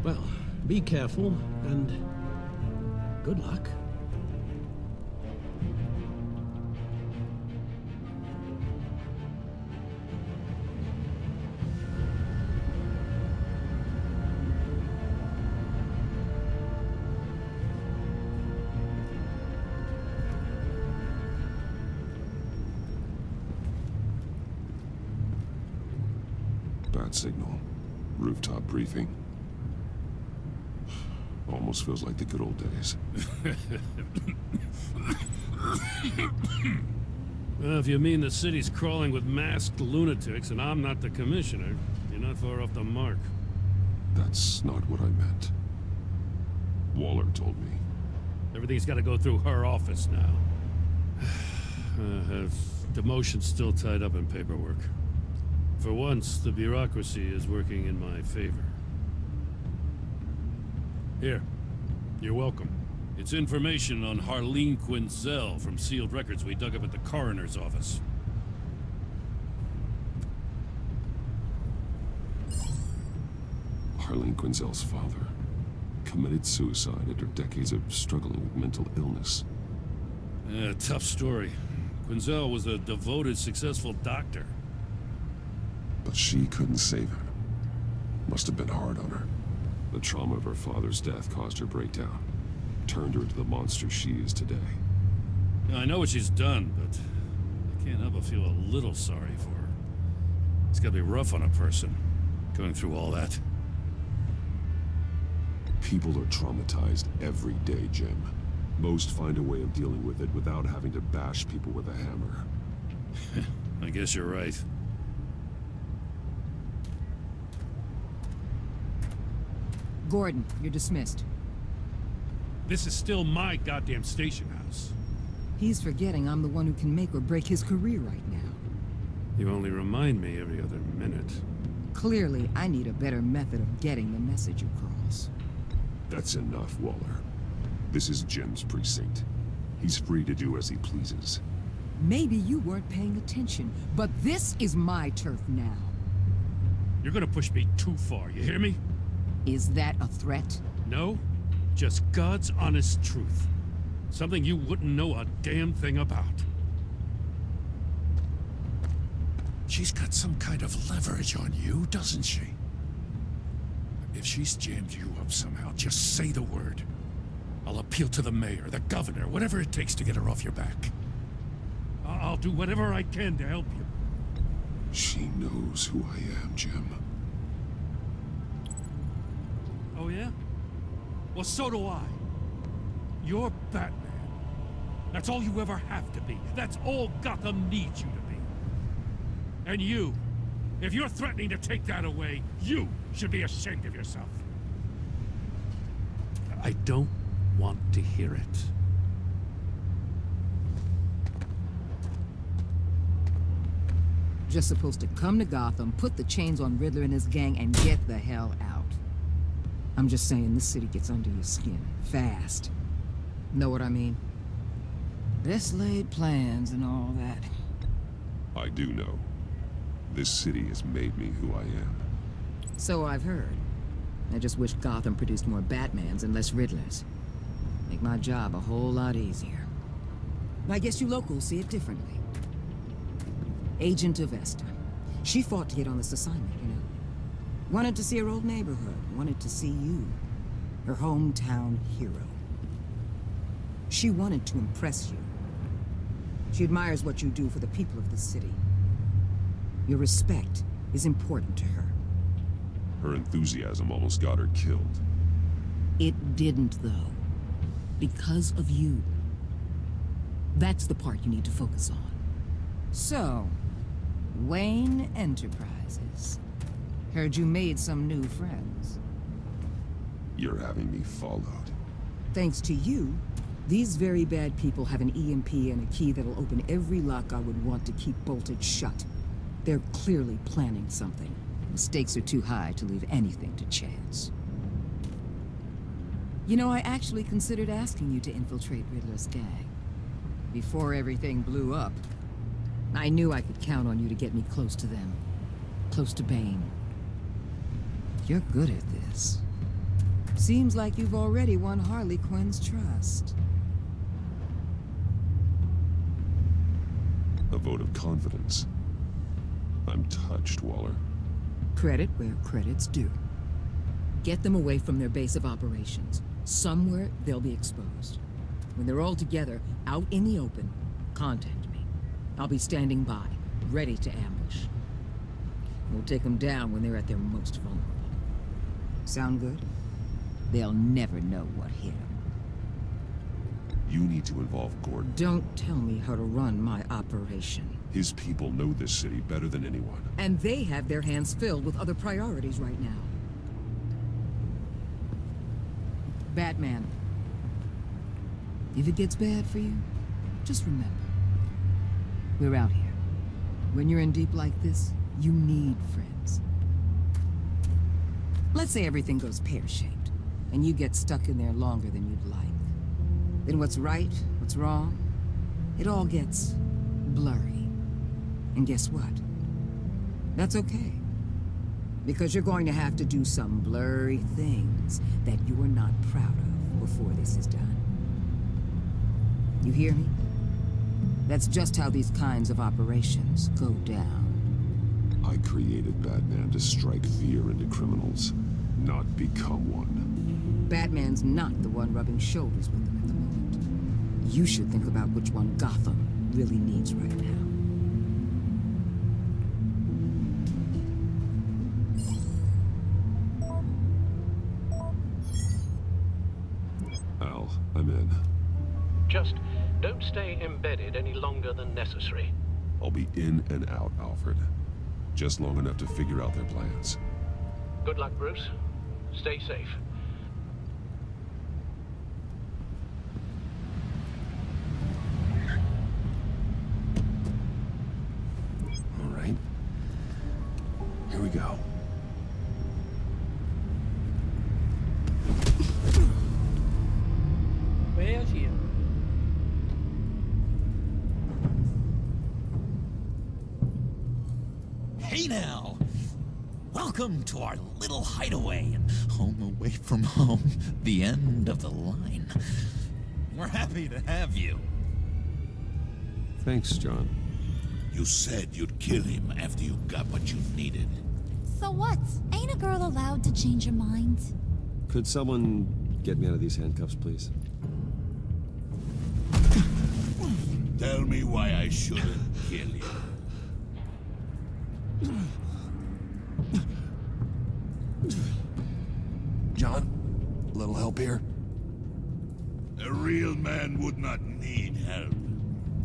Well, be careful, and good luck. Bad signal. Rooftop briefing. Almost feels like the good old days. Well, if you mean the city's crawling with masked lunatics and I'm not the commissioner, you're not far off the mark. That's not what I meant. Waller told me. Everything's got to go through her office now. Demotion's still tied up in paperwork. For once, the bureaucracy is working in my favor. Here, you're welcome. It's information on Harleen Quinzel from sealed records we dug up at the coroner's office. Harleen Quinzel's father committed suicide after decades of struggling with mental illness. Yeah, tough story. Quinzel was a devoted, successful doctor. But she couldn't save her. Must have been hard on her. The trauma of her father's death caused her breakdown. Turned her into the monster she is today. Now, I know what she's done, but I can't help but feel a little sorry for her. It's gotta be rough on a person, going through all that. People are traumatized every day, Jim. Most find a way of dealing with it without having to bash people with a hammer. I guess you're right. Gordon, you're dismissed. This is still my goddamn station house. He's forgetting I'm the one who can make or break his career right now. You only remind me every other minute. Clearly, I need a better method of getting the message across. That's enough, Waller. This is Jim's precinct. He's free to do as he pleases. Maybe you weren't paying attention, but this is my turf now. You're gonna push me too far, you hear me? Is that a threat? No, just God's honest truth. Something you wouldn't know a damn thing about. She's got some kind of leverage on you, doesn't she? If she's jammed you up somehow, just say the word. I'll appeal to the mayor, the governor, whatever it takes to get her off your back. I'll do whatever I can to help you. She knows who I am, Jim. Oh yeah? Well, so do I. You're Batman. That's all you ever have to be. That's all Gotham needs you to be. And you, if you're threatening to take that away, you should be ashamed of yourself. I don't want to hear it. Just supposed to come to Gotham, put the chains on Riddler and his gang, and get the hell out. I'm just saying, this city gets under your skin. Fast. Know what I mean? Best laid plans and all that. I do know. This city has made me who I am. So I've heard. I just wish Gotham produced more Batmans and less Riddlers. Make my job a whole lot easier. I guess you locals see it differently. Agent Avesta. She fought to get on this assignment, you know. Wanted to see her old neighborhood. Wanted to see you. Her hometown hero. She wanted to impress you. She admires what you do for the people of the city. Your respect is important to her. Her enthusiasm almost got her killed. It didn't, though. Because of you. That's the part you need to focus on. So, Wayne Enterprises. Heard you made some new friends. You're having me followed. Thanks to you, these very bad people have an EMP and a key that'll open every lock I would want to keep bolted shut. They're clearly planning something. The stakes are too high to leave anything to chance. You know, I actually considered asking you to infiltrate Riddler's gang. Before everything blew up, I knew I could count on you to get me close to them. Close to Bane. You're good at this. Seems like you've already won Harley Quinn's trust. A vote of confidence. I'm touched, Waller. Credit where credit's due. Get them away from their base of operations. Somewhere they'll be exposed. When they're all together, out in the open, contact me. I'll be standing by, ready to ambush. We'll take them down when they're at their most vulnerable. Sound good? They'll never know what hit them. You need to involve Gordon. Don't tell me how to run my operation. His people know this city better than anyone. And they have their hands filled with other priorities right now. Batman. If it gets bad for you, just remember. We're out here. When you're in deep like this, you need friends. Let's say everything goes pear-shaped, and you get stuck in there longer than you'd like. Then what's right, what's wrong, it all gets blurry. And guess what? That's okay. Because you're going to have to do some blurry things that you are not proud of before this is done. You hear me? That's just how these kinds of operations go down. I created Batman to strike fear into criminals, not become one. Batman's not the one rubbing shoulders with them at the moment. You should think about which one Gotham really needs right now. Al, I'm in. Just don't stay embedded any longer than necessary. I'll be in and out, Alfred. Just long enough to figure out their plans. Good luck, Bruce. Stay safe. All right. Here we go. Well, shit. Hey now! Welcome to our little hideaway and home away from home, the end of the line. We're happy to have you. Thanks, John. You said you'd kill him after you got what you needed. So what? Ain't a girl allowed to change her mind? Could someone get me out of these handcuffs, please? Tell me why I shouldn't kill you. John, a little help here? A real man would not need help.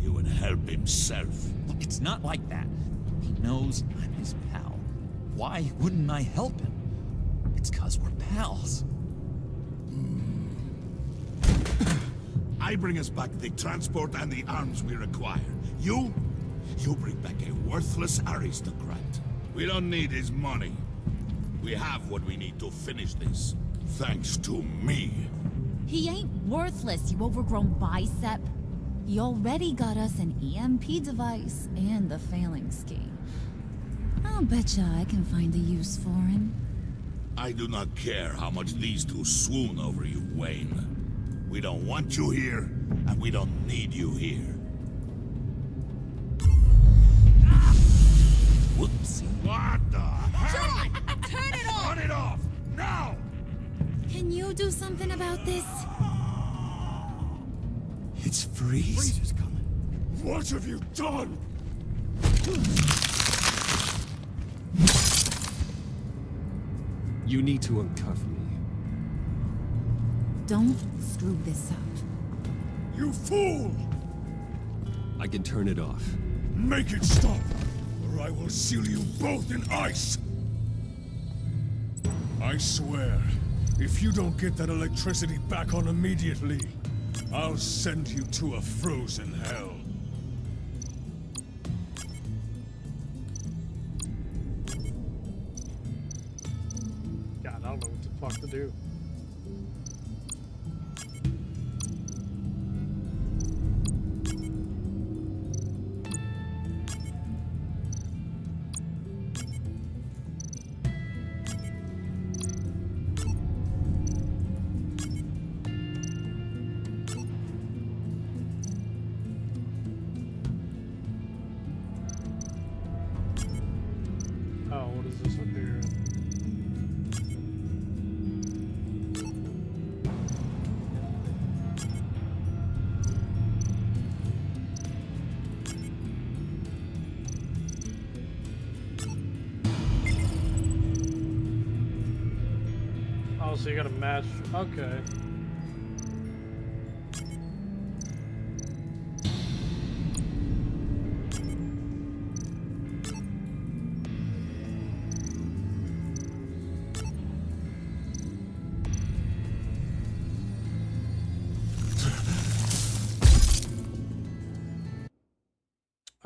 He would help himself. It's not like that. He knows I'm his pal. Why wouldn't I help him? It's 'cause we're pals. I bring us back the transport and the arms we require. You bring back a worthless aristocrat. We don't need his money. We have what we need to finish this. Thanks to me. He ain't worthless, you overgrown bicep. He already got us an EMP device and the phalanx key. I'll betcha I can find a use for him. I do not care how much these two swoon over you, Wayne. We don't want you here, and we don't need you here. Whoopsie. What the hell? John! Turn it off! Turn it off! Now! Can you do something about this? It's Freeze. Freeze is coming. What have you done? You need to uncuff me. Don't screw this up. You fool! I can turn it off. Make it stop, or I will seal you both in ice! I swear, if you don't get that electricity back on immediately, I'll send you to a frozen hell. God, I don't know what the fuck to do. Oh, what is this up here? Oh, so you gotta match. Okay.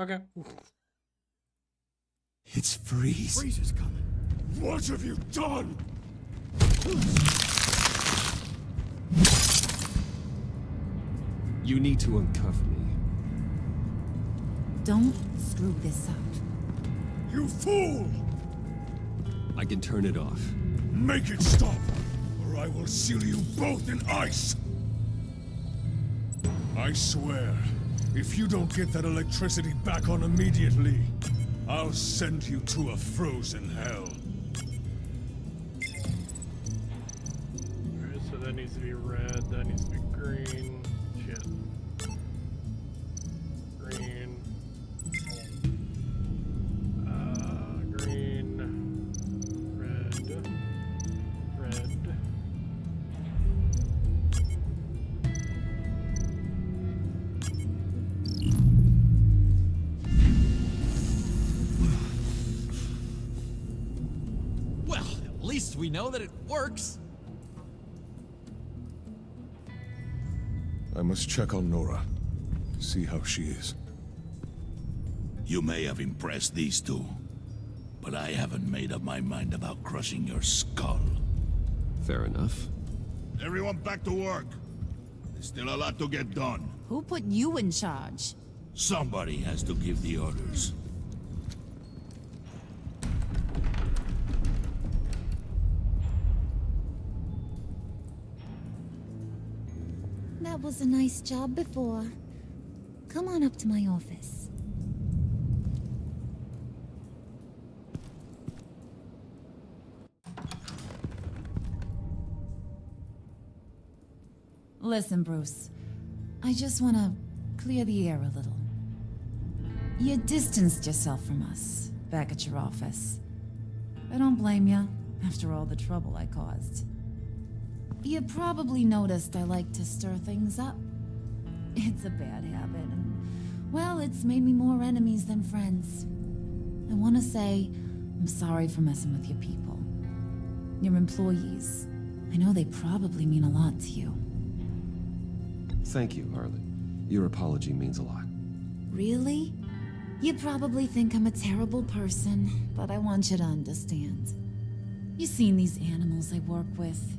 Okay. It's Freeze. Freeze is coming. What have you done? You need to uncuff me. Don't screw this up. You fool! I can turn it off. Make it stop, or I will seal you both in ice! I swear, if you don't get that electricity back on immediately, I'll send you to a frozen hell. Alright, so that needs to be red, that needs to be green. Shit. Green. Green. Red. Red. Well, at least we know that it works. I must check on Nora. See how she is. You may have impressed these two, but I haven't made up my mind about crushing your skull. Fair enough. Everyone back to work. There's still a lot to get done. Who put you in charge? Somebody has to give the orders. That was a nice job before. Come on up to my office. Listen, Bruce. I just want to clear the air a little. You distanced yourself from us back at your office. I don't blame you, after all the trouble I caused. You probably noticed I like to stir things up. It's a bad habit, and, well, it's made me more enemies than friends. I want to say I'm sorry for messing with your people. Your employees. I know they probably mean a lot to you. Thank you, Harley. Your apology means a lot. Really? You probably think I'm a terrible person, but I want you to understand. You've seen these animals I work with.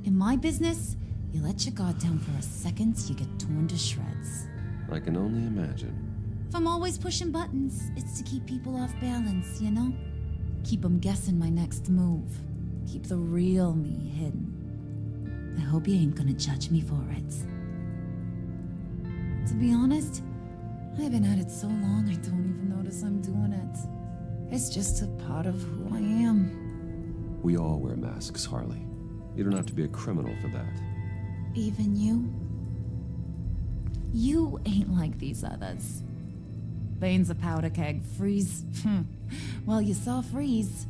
In my business, you let your guard down for a second, you get torn to shreds. I can only imagine. If I'm always pushing buttons, it's to keep people off balance, you know? Keep them guessing my next move. Keep the real me hidden. I hope you ain't gonna judge me for it. To be honest, I've been at it so long I don't even notice I'm doing it. It's just a part of who I am. We all wear masks, Harley. You don't have to be a criminal for that. Even you? You ain't like these others. Bane's a powder keg. Freeze. Well, you saw Freeze.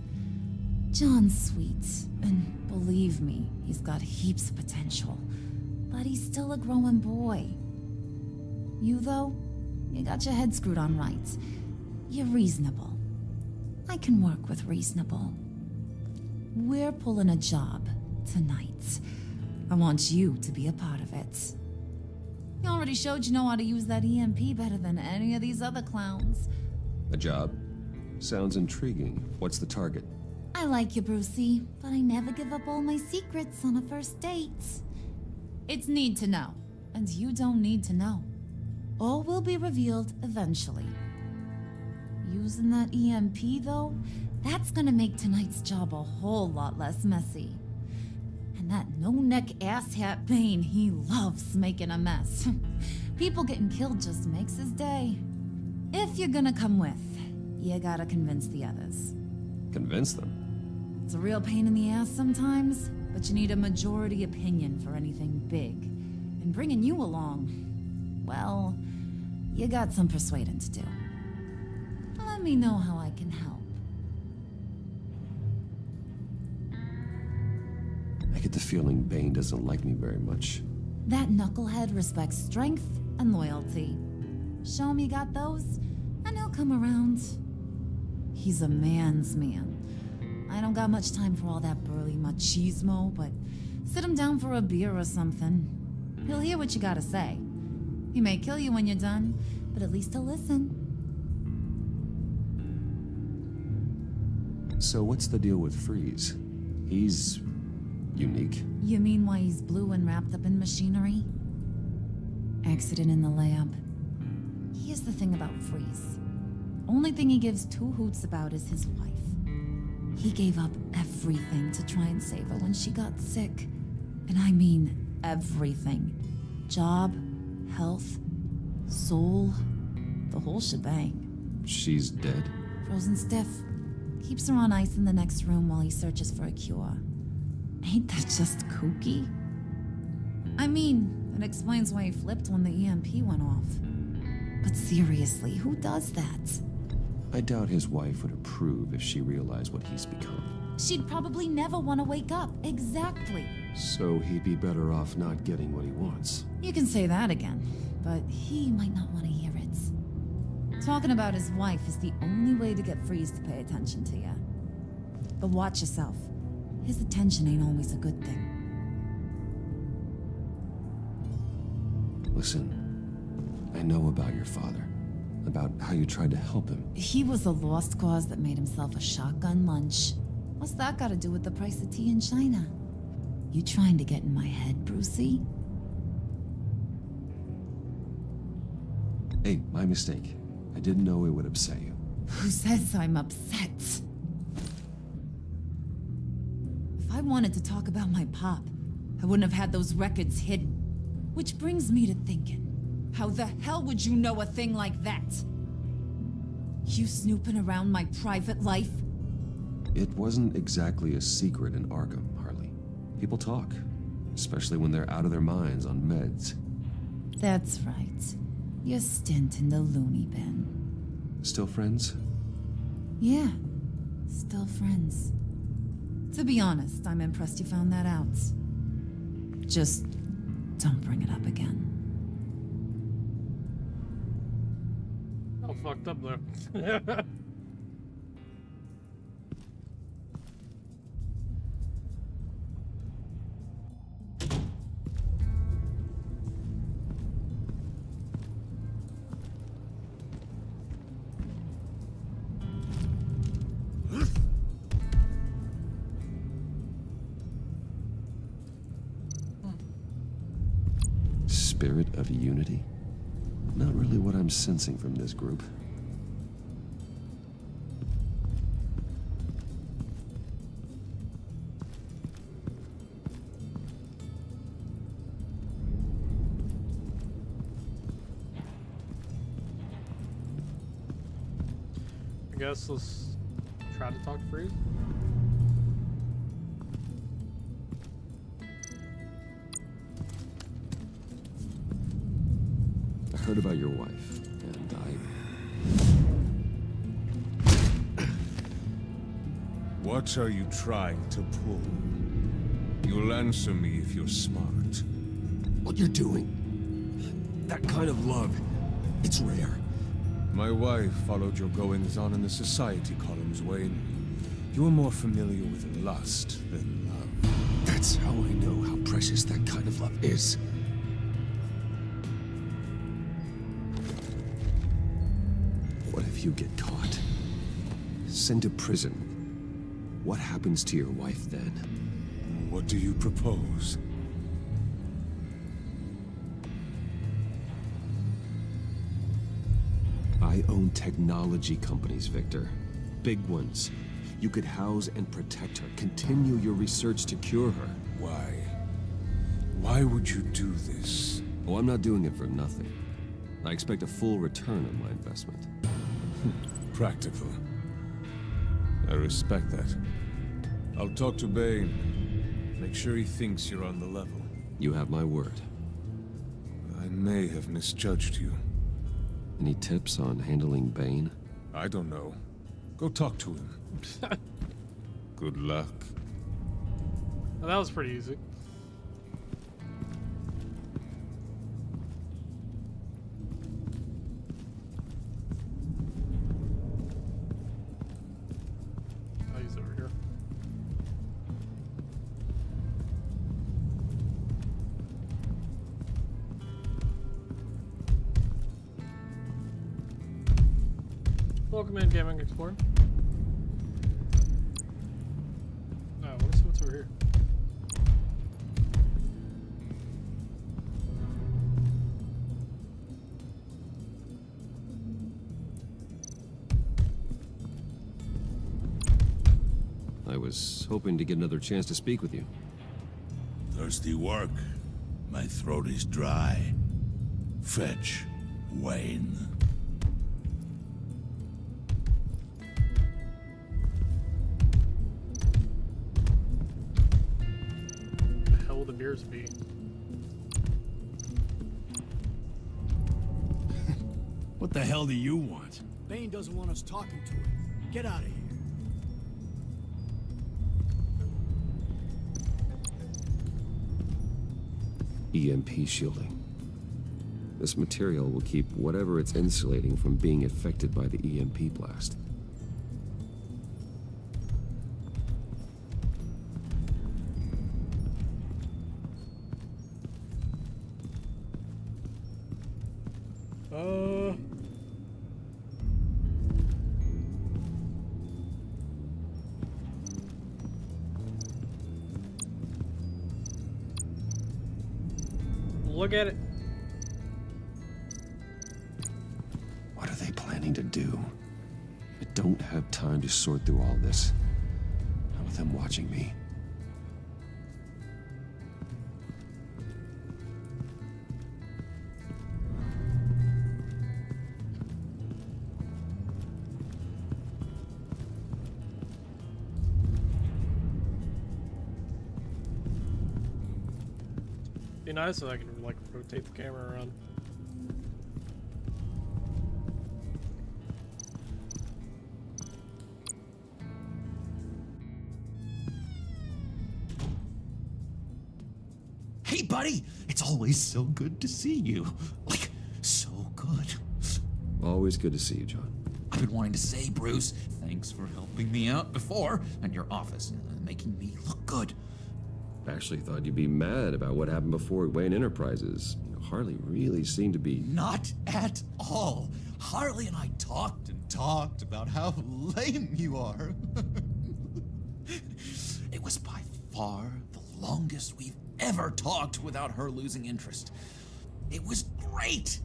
John's sweet, and believe me, he's got heaps of potential. But he's still a growing boy. You, though, you got your head screwed on right. You're reasonable. I can work with reasonable. We're pulling a job tonight. I want you to be a part of it. You already showed you know how to use that EMP better than any of these other clowns. A job? Sounds intriguing. What's the target? I like you, Brucey, but I never give up all my secrets on a first date. It's need to know, and you don't need to know. All will be revealed eventually. Using that EMP, though, that's gonna make tonight's job a whole lot less messy. And that no-neck asshat Bane, he loves making a mess. People getting killed just makes his day. If you're gonna come with, you gotta convince the others. Convince them? It's a real pain in the ass sometimes, but you need a majority opinion for anything big. And bringing you along, well, you got some persuading to do. Let me know how I can help. I get the feeling Bane doesn't like me very much. That knucklehead respects strength and loyalty. Show him you got those, and he'll come around. He's a man's man. I don't got much time for all that burly machismo, but sit him down for a beer or something. He'll hear what you gotta say. He may kill you when you're done, but at least he'll listen. So what's the deal with Freeze? He's unique. You mean why he's blue and wrapped up in machinery? Accident in the lab. Here's the thing about Freeze. Only thing he gives two hoots about is his wife. He gave up everything to try and save her when she got sick. And I mean everything. Job, health, soul, the whole shebang. She's dead? Frozen stiff. Keeps her on ice in the next room while he searches for a cure. Ain't that just kooky? I mean, it explains why he flipped when the EMP went off. But seriously, who does that? I doubt his wife would approve if she realized what he's become. She'd probably never want to wake up. Exactly. So he'd be better off not getting what he wants. You can say that again, but he might not want to hear it. Talking about his wife is the only way to get Freeze to pay attention to you. But watch yourself. His attention ain't always a good thing. Listen, I know about your father. About how you tried to help him. He was a lost cause that made himself a shotgun lunch. What's that got to do with the price of tea in China? You trying to get in my head, Brucey? Hey, my mistake. I didn't know it would upset you. Who says I'm upset? If I wanted to talk about my pop, I wouldn't have had those records hidden. Which brings me to thinking, how the hell would you know a thing like that? You snooping around my private life? It wasn't exactly a secret in Arkham, Harley. People talk, especially when they're out of their minds on meds. That's right. Your stint in the loony bin. Still friends? Yeah, still friends. To be honest, I'm impressed you found that out. Just don't bring it up again. Oh, fucked up there. Spirit of unity? Not really what I'm sensing from this group. I guess let's try to talk to Freeze. I heard about your wife, and What are you trying to pull? You'll answer me if you're smart. What you're doing? That kind of love, it's rare. My wife followed your goings-on in the society columns, Wayne. You are more familiar with lust than love. That's how I know how precious that kind of love is. What if you get caught? Sent to prison. What happens to your wife then? What do you propose? I own technology companies, Victor. Big ones. You could house and protect her. Continue your research to cure her. Why? Why would you do this? Oh, I'm not doing it for nothing. I expect a full return on my investment. Practical. I respect that. I'll talk to Bane. Make sure he thinks you're on the level. You have my word. I may have misjudged you. Any tips on handling Bane? I don't know. Go talk to him. Good luck. Well, that was pretty easy. Oh, he's over here. Welcome in, Gaming Explorer. I want to see what's over here. I was hoping to get another chance to speak with you. Thirsty work. My throat is dry. Fetch, Wayne. The hell will the beers be? What the hell do you want? Bane doesn't want us talking to him. Get out of here. EMP shielding. This material will keep whatever it's insulating from being affected by the EMP blast. Look at it. something to do. I don't have time to sort through all this. Not with them watching me. Be nice if I can like rotate the camera around. Hey, buddy! It's always so good to see you. Like, so good. Always good to see you, John. I've been wanting to say, Bruce, thanks for helping me out before, and your office, making me look good. I actually thought you'd be mad about what happened before Wayne Enterprises. Harley really seemed to be... Not at all. Harley and I talked and talked about how lame you are. It was by far the longest we've ever talked without her losing interest. It was great.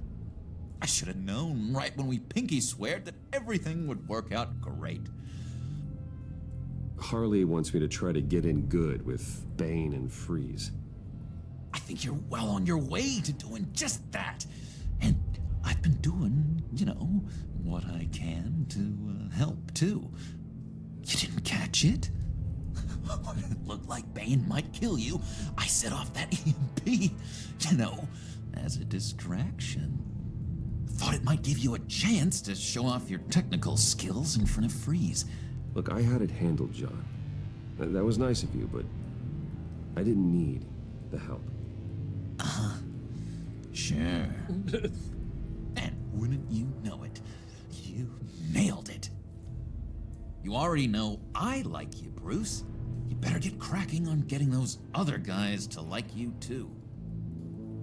I should have known right when we pinky sweared that everything would work out great. Harley wants me to try to get in good with Bane and Freeze. I think you're well on your way to doing just that. And I've been doing, you know, what I can to help, too. You didn't catch it? It looked like Bane might kill you. I set off that EMP, you know, as a distraction. Thought it might give you a chance to show off your technical skills in front of Freeze. Look, I had it handled, John. That was nice of you, but I didn't need the help. Sure. And wouldn't you know it, you nailed it. You already know I like you, Bruce. You better get cracking on getting those other guys to like you, too.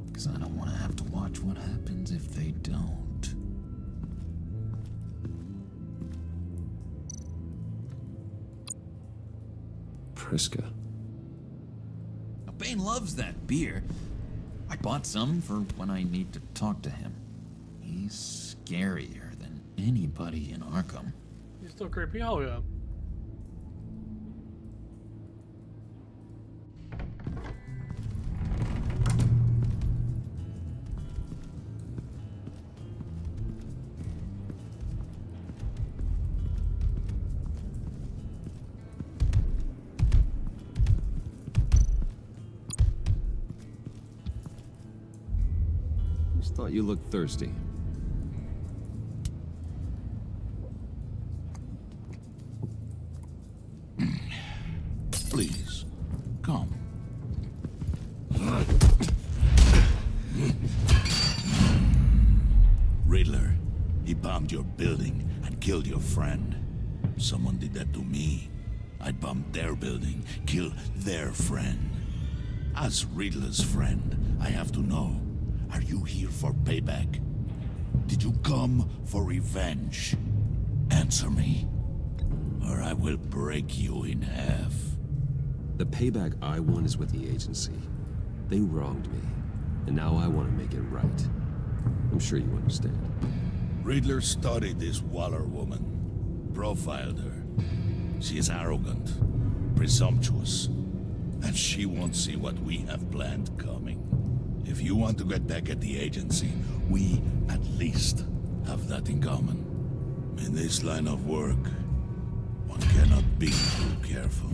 Because I don't want to have to watch what happens if they don't. Priska. Now, Bane loves that beer. I bought some for when I need to talk to him. He's scarier than anybody in Arkham. He's still creepy, oh yeah. Just thought you looked thirsty. Please, come. Riddler, he bombed your building and killed your friend. Someone did that to me. I'd bomb their building, kill their friend. As Riddler's friend, I have to know, are you here for payback? Did you come for revenge? Answer me, or I will break you in half. The payback I want is with the agency. They wronged me, and now I want to make it right. I'm sure you understand. Riddler studied this Waller woman, profiled her. She is arrogant, presumptuous, and she won't see what we have planned coming. If you want to get back at the agency, we at least have that in common. In this line of work, one cannot be too careful.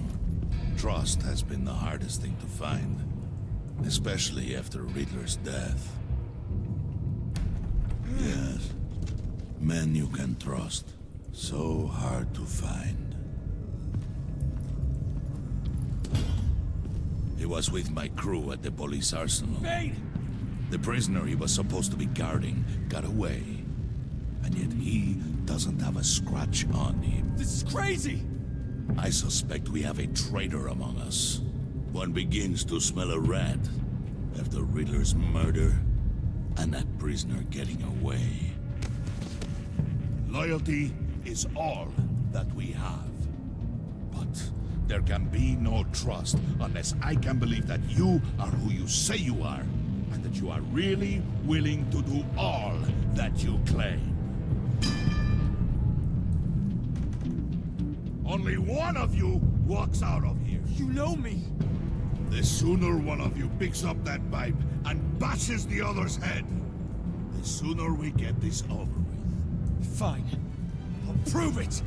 Trust has been the hardest thing to find, especially after Riddler's death. Yes, men you can trust, so hard to find. He was with my crew at the police arsenal. Bane! The prisoner he was supposed to be guarding got away. And yet he doesn't have a scratch on him. This is crazy! I suspect we have a traitor among us. One begins to smell a rat after Riddler's murder and that prisoner getting away. Loyalty is all that we have. But there can be no trust unless I can believe that you are who you say you are, and that you are really willing to do all that you claim. only one of you walks out of here. You know me. The sooner one of you picks up that pipe and bashes the other's head, the sooner we get this over with. Fine. I'll prove it.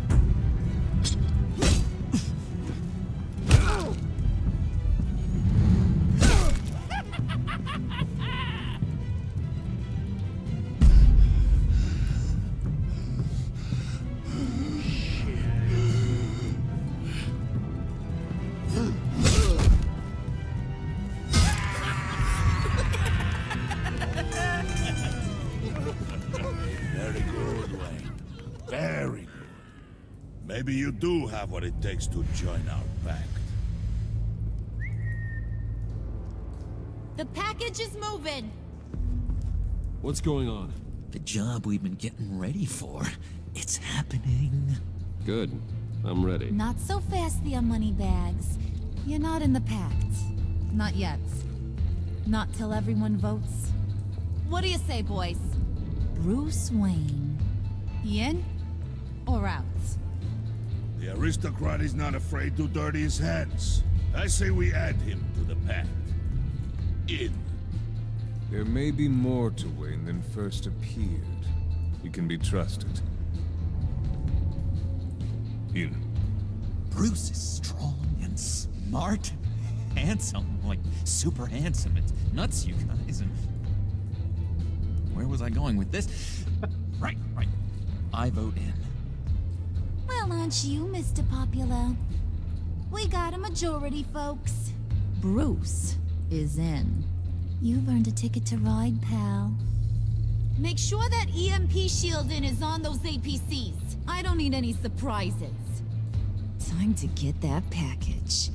Very good, Wayne. Very good. Maybe you do have what it takes to join our pact. The package is moving. What's going on? The job we've been getting ready for. It's happening. Good. I'm ready. Not so fast, the money bags. You're not in the pact. Not yet. Not till everyone votes. What do you say, boys? Bruce Wayne. In or out? The aristocrat is not afraid to dirty his hands. I say we add him to the pact. In. There may be more to Wayne than first appeared. He can be trusted. In. Bruce is strong and smart, handsome, like super handsome. It's nuts, you guys. And where was I going with this? Right. I vote in. Well, aren't you, Mr. Popular? We got a majority, folks. Bruce is in. You've earned a ticket to ride, pal. Make sure that EMP shielding is on those APCs. I don't need any surprises. Time to get that package.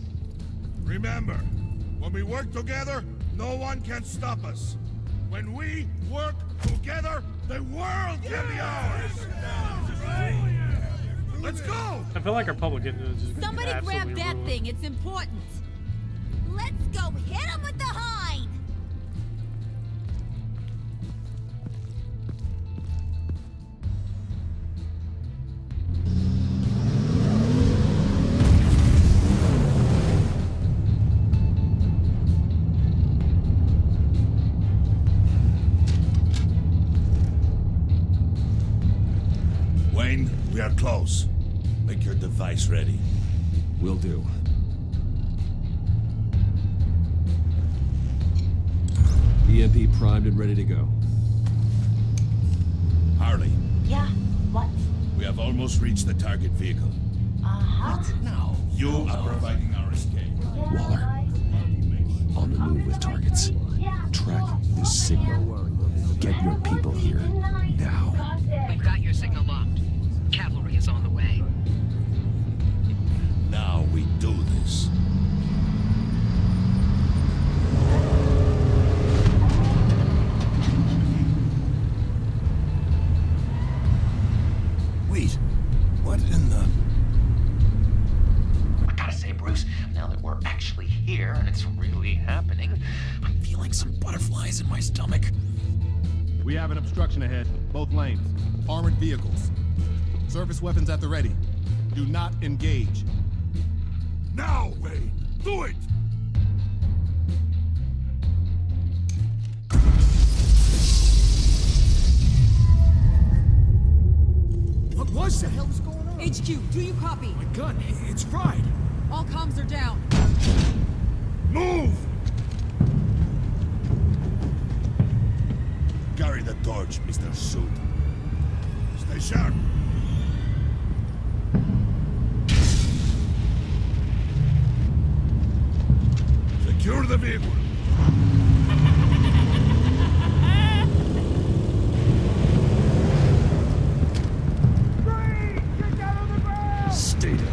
Remember, when we work together, no one can stop us. When we work together, the world can be ours. Let's go! I feel like our public is just Somebody grab that thing. It's important. Let's go hit him with the hind. Wayne, we are close. Make your device ready. Will do. EMP primed and ready to go. Harley, Yeah, what? we have almost reached the target vehicle. Uh-huh. Now, you are providing our escape. Waller. On the move with targets. Track this signal. Get your people here. Now. We've got your signal locked. Cavalry is on the way. Now we do this. Wait, what in the... I gotta say, Bruce, now that we're actually here and it's really happening, I'm feeling some butterflies in my stomach. We have an obstruction ahead, both lanes. Armored vehicles. Service weapons at the ready. Do not engage. Now, Wayne! Do it! What was that? What the hell is going on? HQ, do you copy? My gun, it's fried. All comms are down. Move! Carry the torch, Mr. Suit. Stay sharp. Secure the vehicle. Stay down.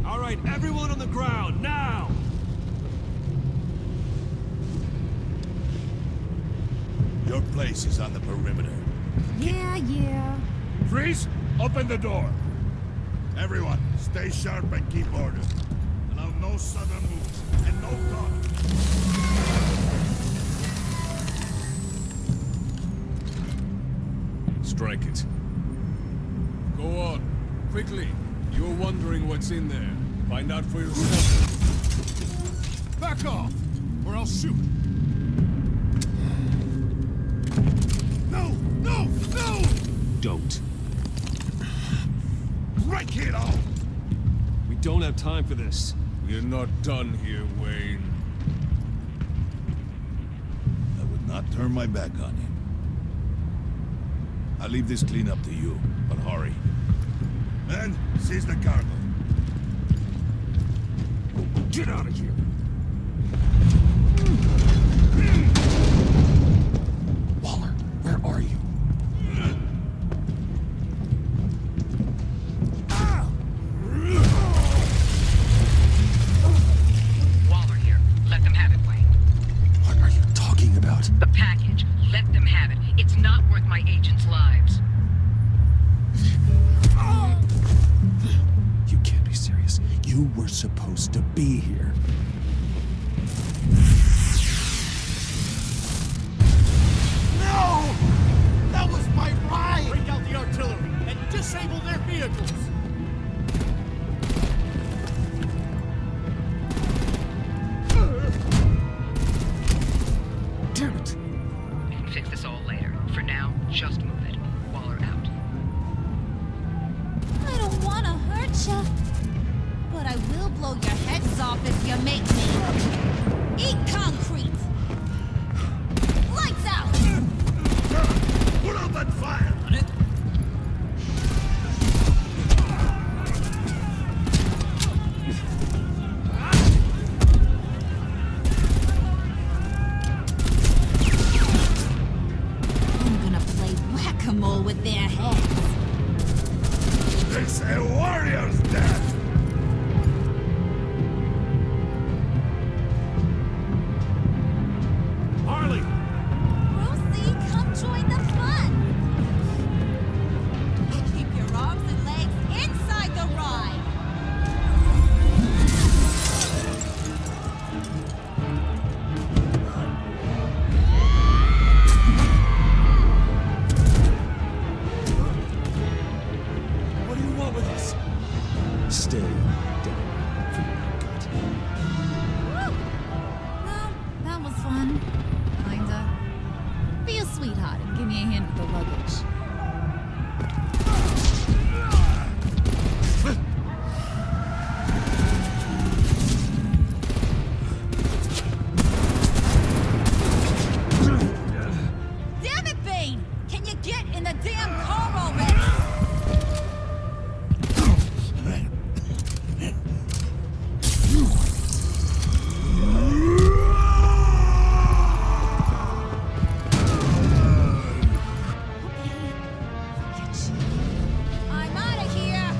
All right, everyone on the ground, now! Your place is on the perimeter. Yeah. Freeze! Open the door. Everyone, stay sharp and keep order. Allow no sudden moves, and no talk. Strike it. Go on. Quickly. You're wondering what's in there. Find out for yourself. Back off, or I'll shoot. No! No! No! Don't. Break it off! We don't have time for this. We're not done here, Wayne. I would not turn my back on him. I'll leave this cleanup to you, but hurry. Men, seize the cargo. Get out of here! Waller, where are you? Waller here. Let them have it, Wayne. What are you talking about? The package. Let them have it. It's not worth my agents' lives. You can't be serious. You were supposed to be here. No! That was my ride! Break out the artillery and disable their vehicles! Damn it! We can fix this all later. For now, just move it. Waller out. I don't want to hurt ya, but I will blow your heads off if you make me. Eat concrete! Lights out! Put out that fire! On it. I'm gonna play whack-a-mole with their heads. It's a warrior's death! Harley! Brucey, come join the fun! Keep your arms and legs inside the ride! What do you want with us? Stay down for your cut. Well, that was fun. Kinda. Be a sweetheart and give me a hand with the luggage. Damn it, Bane! Can you get in the damn car already? I'm out of here!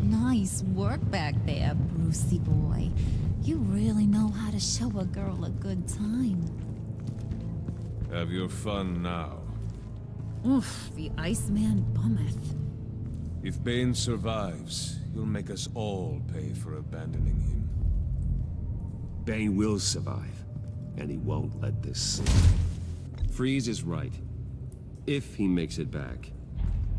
Nice work back there, Brucey boy. You really know how to show a girl a good time. Have your fun now. Oof, the Iceman bummeth. If Bane survives, he'll make us all pay for abandoning him. Bane will survive, and he won't let this slip. Freeze is right. If he makes it back,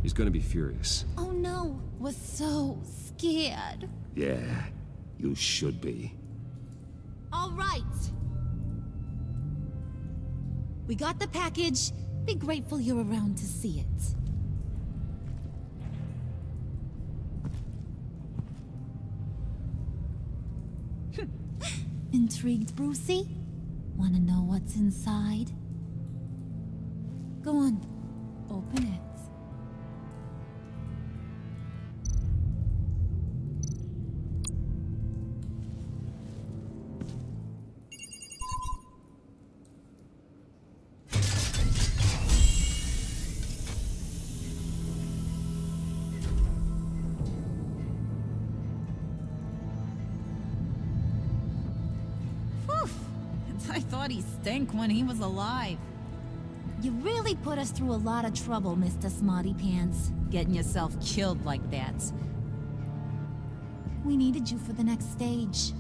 he's gonna be furious. Oh no, was so scared. Yeah, you should be. All right. We got the package. Be grateful you're around to see it. Intrigued, Brucey? Wanna know what's inside? Go on, open it. thought he stank when he was alive. You really put us through a lot of trouble, Mr. Smarty Pants. Getting yourself killed like that. We needed you for the next stage.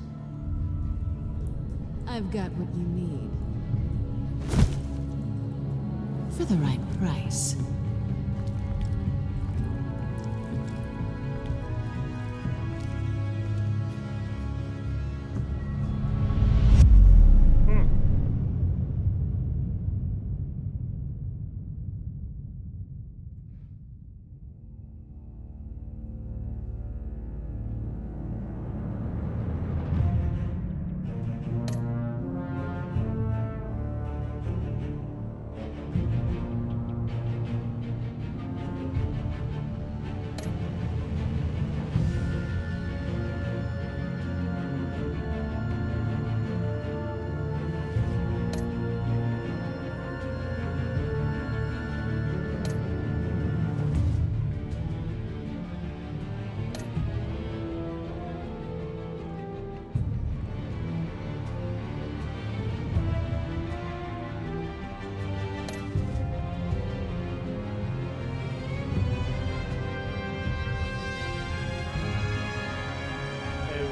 I've got what you need. For the right price.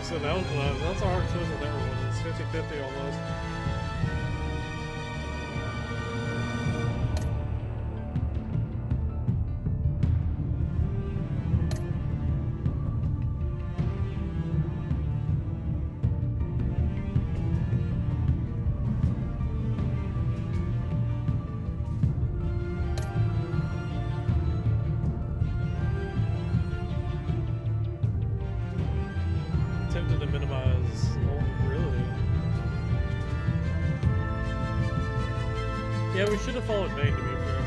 So that's a hard choice with everyone. It's 50-50 almost. Tempted to minimize. Oh, really? Yeah, we should have followed Bane, to be fair.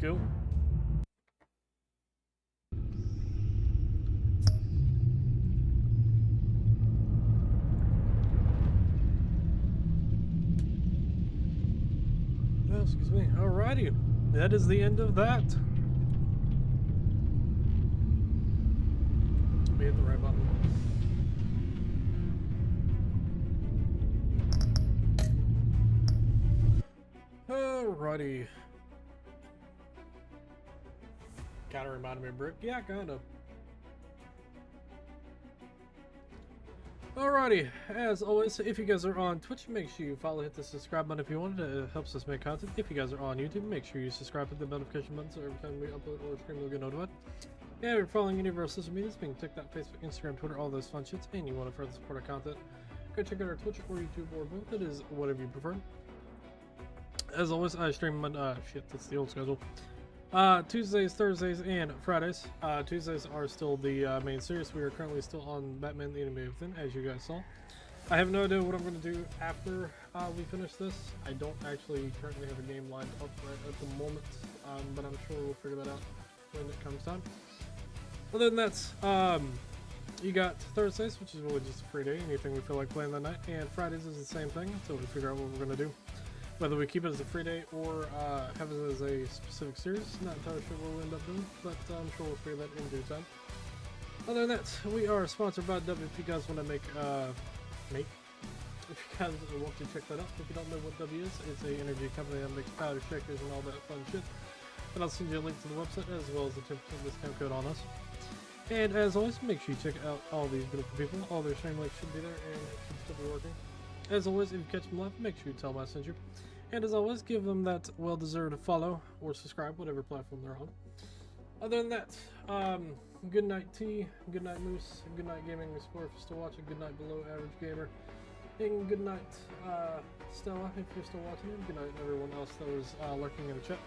Cool. Oh, excuse me. Alrighty. That is the end of that. We hit the right button. Alrighty. Kinda reminded me of Brick. Yeah, kinda. Alrighty, as always, if you guys are on Twitch, make sure you follow, hit the subscribe button if you want. It helps us make content. If you guys are on YouTube, make sure you subscribe, hit the notification button so every time we upload or stream, you'll get notified. And if you're following any of our social medias, being TikTok, Facebook, Instagram, Twitter, all those fun shits, and you want to further support our content, go check out our Twitch or YouTube or both. It is whatever you prefer. As always, I stream on, shit, that's the old schedule. Tuesdays, Thursdays, and Fridays. Tuesdays are still the main series. We are currently still on Batman the Enemy Within, as you guys saw. I have no idea what I'm going to do after we finish this. I don't actually currently have a game lined up right at the moment, but I'm sure we'll figure that out when it comes time. Other than that, you got Thursdays, which is really just a free day, anything we feel like playing that night, and Fridays is the same thing until we figure out what we're going to do. Whether we keep it as a free day or have it as a specific series, not entirely sure what we'll end up doing, but I'm sure we'll figure that in due time. Other than that, we are sponsored by Dubby. If you guys want to if you guys want to check that out, if you don't know what Dubby is, it's an energy company that makes powder shakers and all that fun shit. And I'll send you a link to the website as well as the 10% discount code on us. And as always, make sure you check out all these beautiful people. All their stream links should be there and it should still be working. As always, if you catch them live, make sure you tell them I sent you. And as always, give them that well-deserved follow or subscribe, whatever platform they're on. Other than that, good night T, good night Moose, good night Gaming Explorer if you're still watching, good night Below Average Gamer, and good night Stella if you're still watching, and good night everyone else that was lurking in the chat.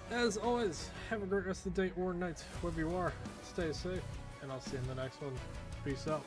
As always, have a great rest of the day or night, wherever you are. Stay safe, and I'll see you in the next one. Peace out.